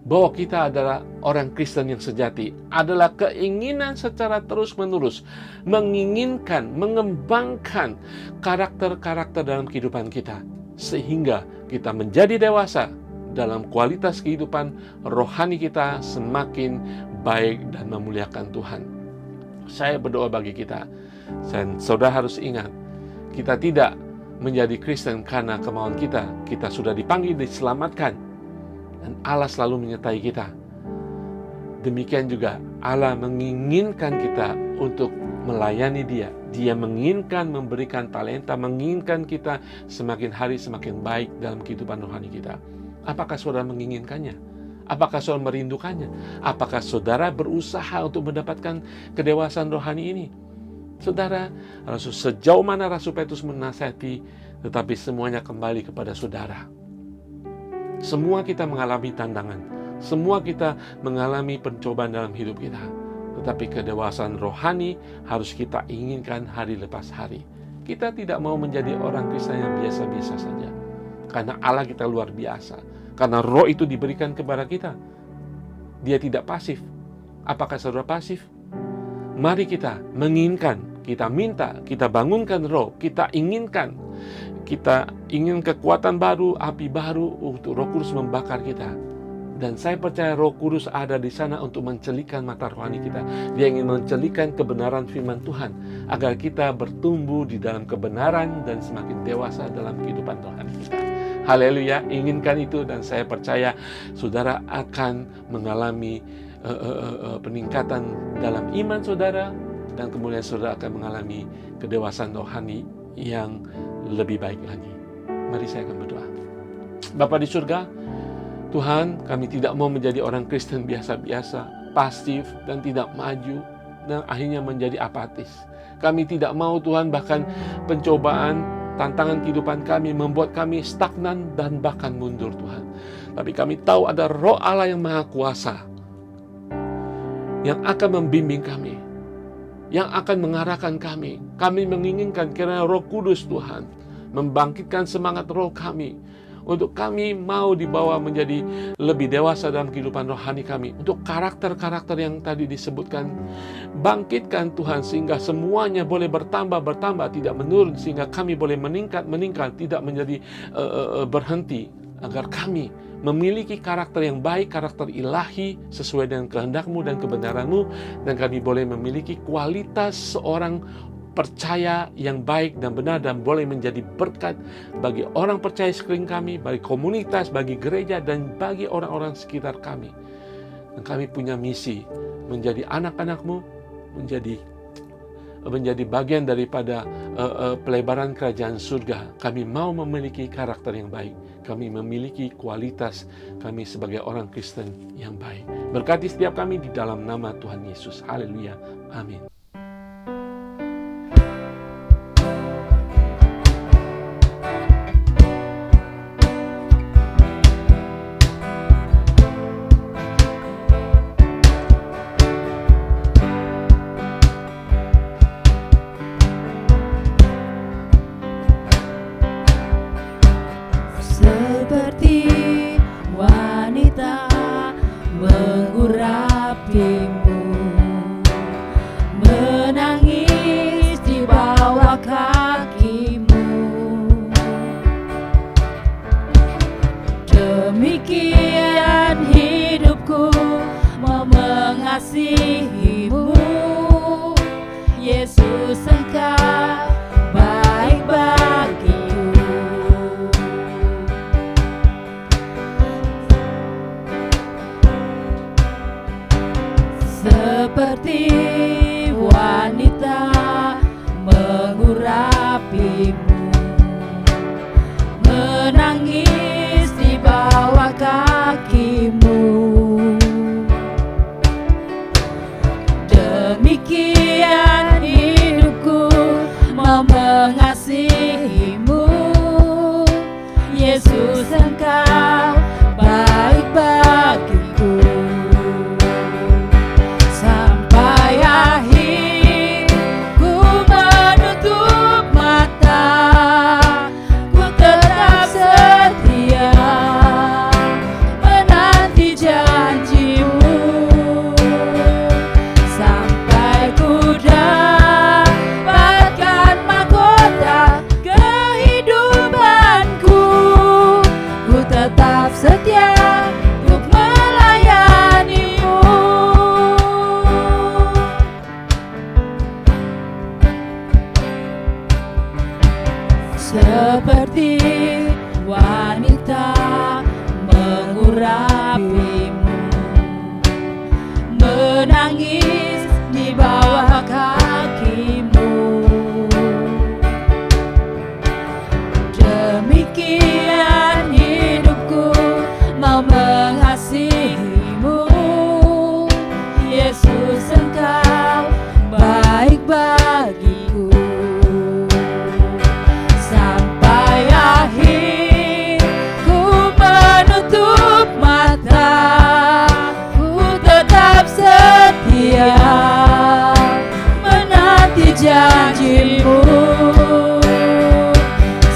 bahwa kita adalah orang Kristen yang sejati adalah keinginan secara terus-menerus menginginkan, mengembangkan karakter-karakter dalam kehidupan kita, sehingga kita menjadi dewasa dalam kualitas kehidupan rohani kita semakin baik dan memuliakan Tuhan. Saya berdoa bagi kita, dan saudara harus ingat, kita tidak menjadi Kristen karena kemauan kita. Kita sudah dipanggil, diselamatkan, dan Allah selalu menyertai kita. Demikian juga Allah menginginkan kita untuk melayani Dia. Dia menginginkan memberikan talenta, menginginkan kita semakin hari semakin baik dalam kehidupan rohani kita. Apakah saudara menginginkannya? Apakah saudara merindukannya? Apakah saudara berusaha untuk mendapatkan kedewasaan rohani ini? Saudara, sejauh mana Rasul Petrus menasihati, tetapi semuanya kembali kepada saudara. Semua kita mengalami tantangan, semua kita mengalami pencobaan dalam hidup kita. Tetapi kedewasaan rohani harus kita inginkan hari lepas hari. Kita tidak mau menjadi orang Kristen yang biasa-biasa saja, karena Allah kita luar biasa. Karena roh itu diberikan kepada kita. Dia tidak pasif. Apakah saudara pasif? Mari kita menginginkan, kita minta, kita bangunkan roh, kita inginkan. Kita ingin kekuatan baru, api baru untuk Roh Kudus membakar kita. Dan saya percaya Roh Kudus ada di sana untuk mencelikan mata rohani kita. Dia ingin mencelikan kebenaran firman Tuhan, agar kita bertumbuh di dalam kebenaran dan semakin dewasa dalam kehidupan rohani kita. Haleluya, inginkan itu, dan saya percaya saudara akan mengalami peningkatan dalam iman saudara, dan kemudian saudara akan mengalami kedewasaan rohani yang lebih baik lagi. Mari saya akan berdoa. Bapa di surga, Tuhan, kami tidak mau menjadi orang Kristen biasa-biasa, pasif dan tidak maju, dan akhirnya menjadi apatis. Kami tidak mau Tuhan, bahkan pencobaan, tantangan kehidupan kami membuat kami stagnan dan bahkan mundur Tuhan. Tapi kami tahu ada Roh Allah yang Maha Kuasa yang akan membimbing kami, yang akan mengarahkan kami. Kami menginginkan kiranya Roh Kudus Tuhan membangkitkan semangat roh kami, untuk kami mau dibawa menjadi lebih dewasa dalam kehidupan rohani kami. Untuk karakter-karakter yang tadi disebutkan, bangkitkan Tuhan sehingga semuanya boleh bertambah, tidak menurun, sehingga kami boleh meningkat, tidak menjadi berhenti, agar kami memiliki karakter yang baik, karakter ilahi sesuai dengan kehendak-Mu dan kebenaran-Mu, dan kami boleh memiliki kualitas seorang percaya yang baik dan benar, dan boleh menjadi berkat bagi orang percaya sekeliling kami, bagi komunitas, bagi gereja, dan bagi orang-orang sekitar kami. Dan kami punya misi menjadi anak-anak-Mu, menjadi bagian daripada pelebaran kerajaan surga. Kami mau memiliki karakter yang baik. Kami memiliki kualitas kami sebagai orang Kristen yang baik. Berkati setiap kami di dalam nama Tuhan Yesus. Haleluya. Amin. Seperti wanita mengurapimu, menangis di bawah kakimu. Demikian hidupku seperti wanita mengurapimu, menangis di bawah kakimu. Demikian hidupku mau mengasihimu, Yesus, Engkau baik bagiku. Sampai akhir ku menutup mata, ku tetap setia menanti janjimu.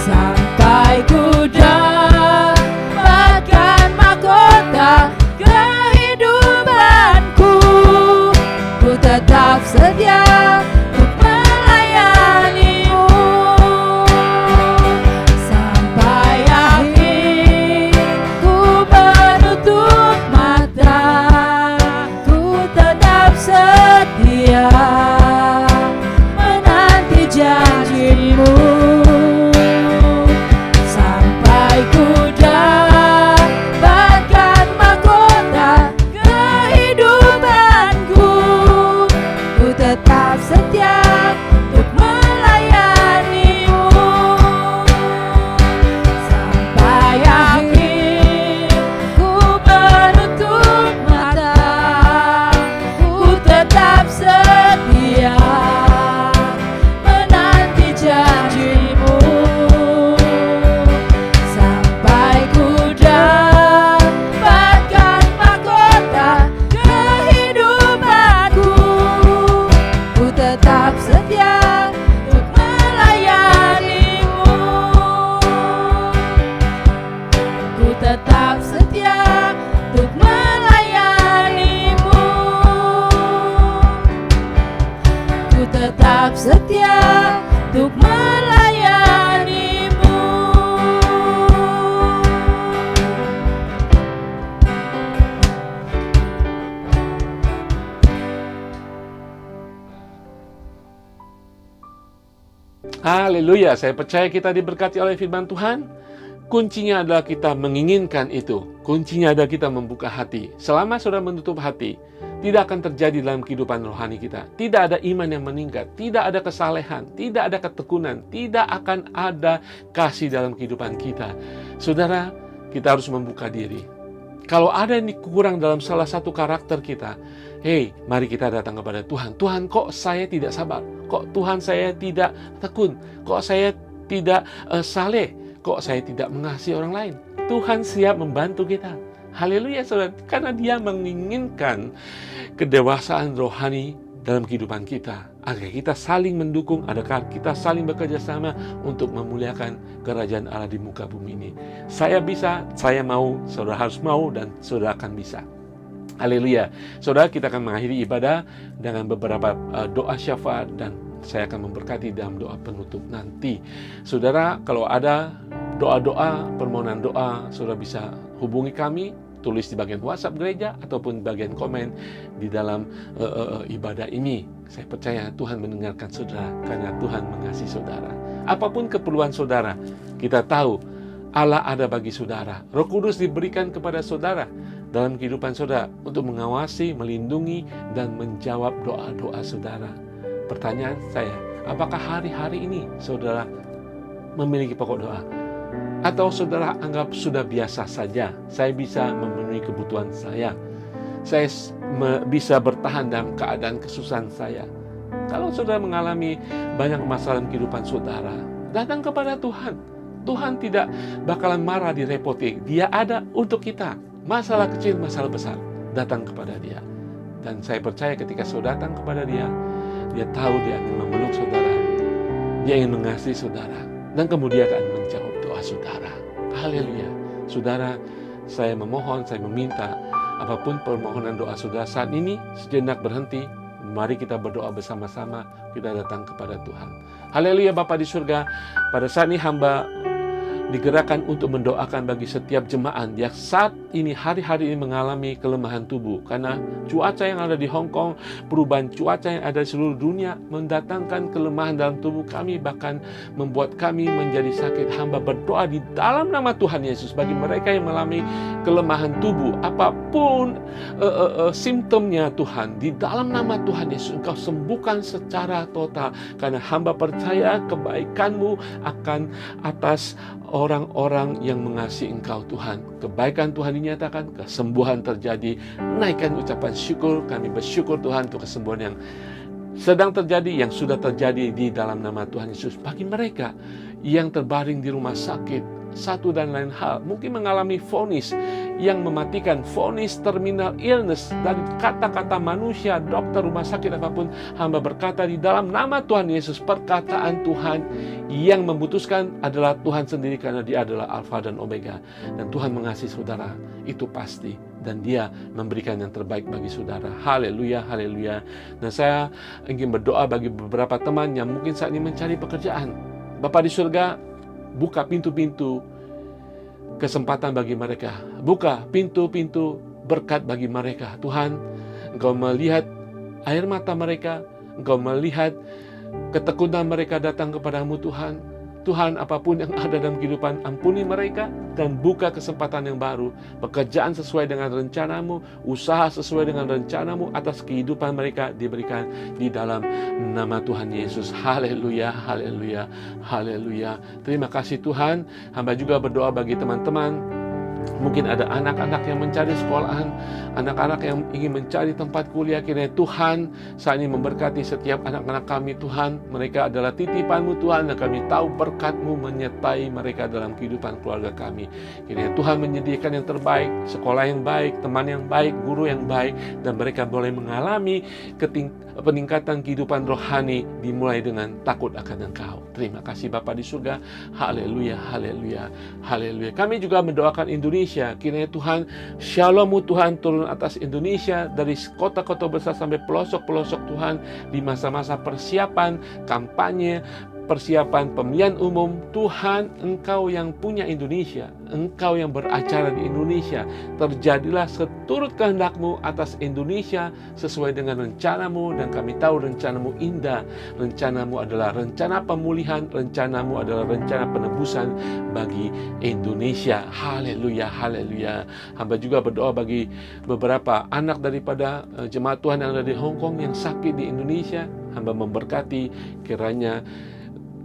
Sampai ku dapatkan mahkota kehidupanku, ku tetap setia untuk melayanimu. Sampai akhir ku menutup mata, ku tetap setia menanti janjimu. Sampai ku dapatkan mahkota kehidupanku, ku tetap setia untuk melayanimu. Sampai akhir ku menutup mata, ku tetap setia menanti janjimu. Sampai ku dapatkan mahkota kehidupanku, ku tetap setia untuk melayanimu. Ku tetap setia untuk melayanimu. Ku tetap setia untuk melayanimu. Haleluya, saya percaya kita diberkati oleh firman Tuhan. Kuncinya adalah kita menginginkan itu. Kuncinya adalah kita membuka hati. Selama saudara menutup hati, tidak akan terjadi dalam kehidupan rohani kita. Tidak ada iman yang meningkat, tidak ada kesalehan, tidak ada ketekunan, tidak akan ada kasih dalam kehidupan kita. Saudara, kita harus membuka diri. Kalau ada yang kurang dalam salah satu karakter kita, mari kita datang kepada Tuhan. Tuhan, kok saya tidak sabar? Kok Tuhan saya tidak tekun? Kok saya tidak saleh? Kok saya tidak mengasihi orang lain? Tuhan siap membantu kita. Haleluya, saudara. Karena Dia menginginkan kedewasaan rohani dalam kehidupan kita. Agar kita saling mendukung, agar kita saling bekerja sama untuk memuliakan kerajaan Allah di muka bumi ini. Saya bisa, saya mau, saudara harus mau, dan saudara akan bisa. Haleluya. Saudara, kita akan mengakhiri ibadah dengan beberapa doa syafaat, dan saya akan memberkati dalam doa penutup nanti. Saudara, kalau ada doa-doa, permohonan doa, saudara bisa hubungi kami, tulis di bagian WhatsApp gereja ataupun bagian komen di dalam ibadah ini. Saya percaya Tuhan mendengarkan saudara karena Tuhan mengasihi saudara. Apapun keperluan saudara, kita tahu Allah ada bagi saudara. Roh Kudus diberikan kepada saudara dalam kehidupan saudara untuk mengawasi, melindungi, dan menjawab doa-doa saudara. Pertanyaan saya, apakah hari-hari ini saudara memiliki pokok doa? Atau saudara anggap sudah biasa saja, saya bisa memenuhi kebutuhan saya bisa bertahan dalam keadaan kesusahan saya. Kalau saudara mengalami banyak masalah dalam kehidupan saudara, datang kepada Tuhan. Tuhan tidak bakalan marah direpoti. Dia ada untuk kita. Masalah kecil, masalah besar, datang kepada Dia. Dan saya percaya ketika saudara datang kepada Dia, Dia tahu Dia akan memeluk saudara. Dia ingin mengasihi saudara. Dan kemudian akan menjawab doa saudara. Haleluya. Saudara, saya memohon, saya meminta, apapun permohonan doa saudara saat ini, sejenak berhenti. Mari kita berdoa bersama-sama, kita datang kepada Tuhan. Haleluya. Bapa di surga, pada saat ini hamba digerakkan untuk mendoakan bagi setiap jemaat yang saat ini hari-hari ini mengalami kelemahan tubuh karena cuaca yang ada di Hong Kong, perubahan cuaca yang ada di seluruh dunia mendatangkan kelemahan dalam tubuh kami, bahkan membuat kami menjadi sakit. Hamba berdoa di dalam nama Tuhan Yesus bagi mereka yang mengalami kelemahan tubuh, apapun simptomnya Tuhan, di dalam nama Tuhan Yesus Engkau sembuhkan secara total, karena hamba percaya kebaikan-Mu akan atas orang-orang yang mengasihi Engkau Tuhan. Kebaikan Tuhan dinyatakan, kesembuhan terjadi. Naikkan ucapan syukur, kami bersyukur Tuhan untuk kesembuhan yang sedang terjadi, yang sudah terjadi di dalam nama Tuhan Yesus. Bagi mereka yang terbaring di rumah sakit, satu dan lain hal, mungkin mengalami vonis yang mematikan, vonis terminal illness, dari kata-kata manusia, dokter, rumah sakit apapun, hamba berkata di dalam nama Tuhan Yesus, perkataan Tuhan yang memutuskan adalah Tuhan sendiri, karena Dia adalah Alfa dan Omega, dan Tuhan mengasihi saudara, itu pasti, dan Dia memberikan yang terbaik bagi saudara. Haleluya, haleluya. Dan saya ingin berdoa bagi beberapa teman yang mungkin saat ini mencari pekerjaan. Bapa di surga, buka pintu-pintu kesempatan bagi mereka. Buka pintu-pintu berkat bagi mereka. Tuhan, Engkau melihat air mata mereka. Engkau melihat ketekunan mereka datang kepadamu Tuhan. Tuhan, apapun yang ada dalam kehidupan, ampuni mereka dan buka kesempatan yang baru. Pekerjaan sesuai dengan rencanamu, usaha sesuai dengan rencanamu atas kehidupan mereka diberikan di dalam nama Tuhan Yesus. Haleluya, haleluya, haleluya. Terima kasih Tuhan. Hamba juga berdoa bagi teman-teman. Mungkin ada anak-anak yang mencari sekolahan, anak-anak yang ingin mencari tempat kuliah. Kiranya Tuhan saat ini memberkati setiap anak-anak kami Tuhan. Mereka adalah titipan-Mu Tuhan, dan kami tahu berkat-Mu menyertai mereka dalam kehidupan keluarga kami. Kiranya Tuhan menyediakan yang terbaik, sekolah yang baik, teman yang baik, guru yang baik, dan mereka boleh mengalami peningkatan kehidupan rohani dimulai dengan takut akan Engkau. Terima kasih Bapa di surga. Haleluya, haleluya, haleluya. Kami juga mendoakan Indonesia. Kiranya Tuhan, Shalom-Mu Tuhan turun atas Indonesia, dari kota-kota besar sampai pelosok-pelosok Tuhan, di masa-masa persiapan kampanye, persiapan pemilihan umum. Tuhan, Engkau yang punya Indonesia, Engkau yang beracara di Indonesia. Terjadilah seturut kehendak-Mu atas Indonesia sesuai dengan rencana-Mu, dan kami tahu rencana-Mu indah. Rencana-Mu adalah rencana pemulihan, rencana-Mu adalah rencana penebusan bagi Indonesia. Haleluya, haleluya. Hamba juga berdoa bagi beberapa anak daripada jemaat Tuhan yang ada di Hong Kong yang sakit di Indonesia. Hamba memberkati, kiranya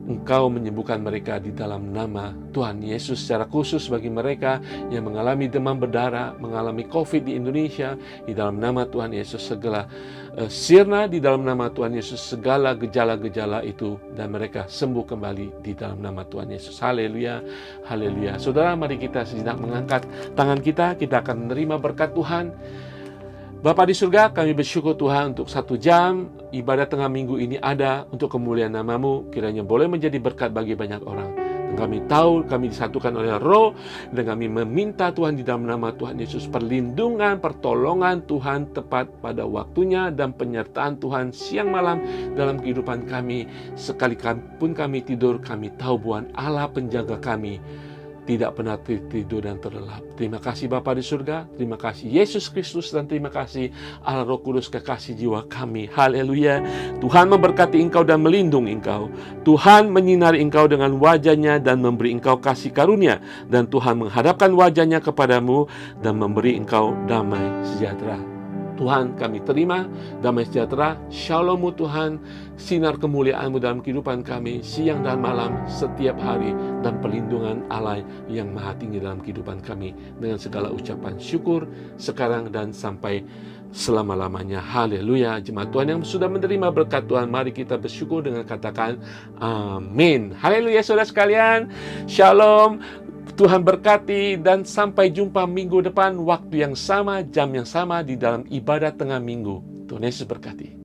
Engkau menyembuhkan mereka di dalam nama Tuhan Yesus. Secara khusus bagi mereka yang mengalami demam berdarah, mengalami COVID di Indonesia, di dalam nama Tuhan Yesus segala sirna di dalam nama Tuhan Yesus, segala gejala-gejala itu, dan mereka sembuh kembali di dalam nama Tuhan Yesus. Haleluya, haleluya. Saudara, mari kita sejenak mengangkat tangan kita akan menerima berkat Tuhan. Bapa di surga, kami bersyukur Tuhan untuk 1 jam ibadah tengah minggu ini ada untuk kemuliaan nama-Mu. Kiranya boleh menjadi berkat bagi banyak orang. Dan kami tahu kami disatukan oleh Roh, dan kami meminta Tuhan di dalam nama Tuhan Yesus perlindungan, pertolongan Tuhan tepat pada waktunya, dan penyertaan Tuhan siang malam dalam kehidupan kami. Sekalipun kami tidur, kami tahu bahwa Allah penjaga kami tidak pernah tidur dan terlelap. Terima kasih Bapa di surga, terima kasih Yesus Kristus, dan terima kasih Allah Roh Kudus, kekasih jiwa kami. Haleluya. Tuhan memberkati engkau dan melindungi engkau. Tuhan menyinari engkau dengan wajah-Nya dan memberi engkau kasih karunia. Dan Tuhan menghadapkan wajah-Nya kepadamu dan memberi engkau damai sejahtera. Tuhan, kami terima damai sejahtera, Shalom-Mu Tuhan, sinar kemuliaan-Mu dalam kehidupan kami siang dan malam setiap hari, dan perlindungan Allah yang maha tinggi dalam kehidupan kami, dengan segala ucapan syukur sekarang dan sampai selama-lamanya. Haleluya. Jemaat Tuhan yang sudah menerima berkat Tuhan, mari kita bersyukur dengan katakan amin. Haleluya saudara sekalian. Shalom. Tuhan berkati, dan sampai jumpa minggu depan, waktu yang sama, jam yang sama, di dalam ibadah tengah minggu. Tuhan Yesus berkati.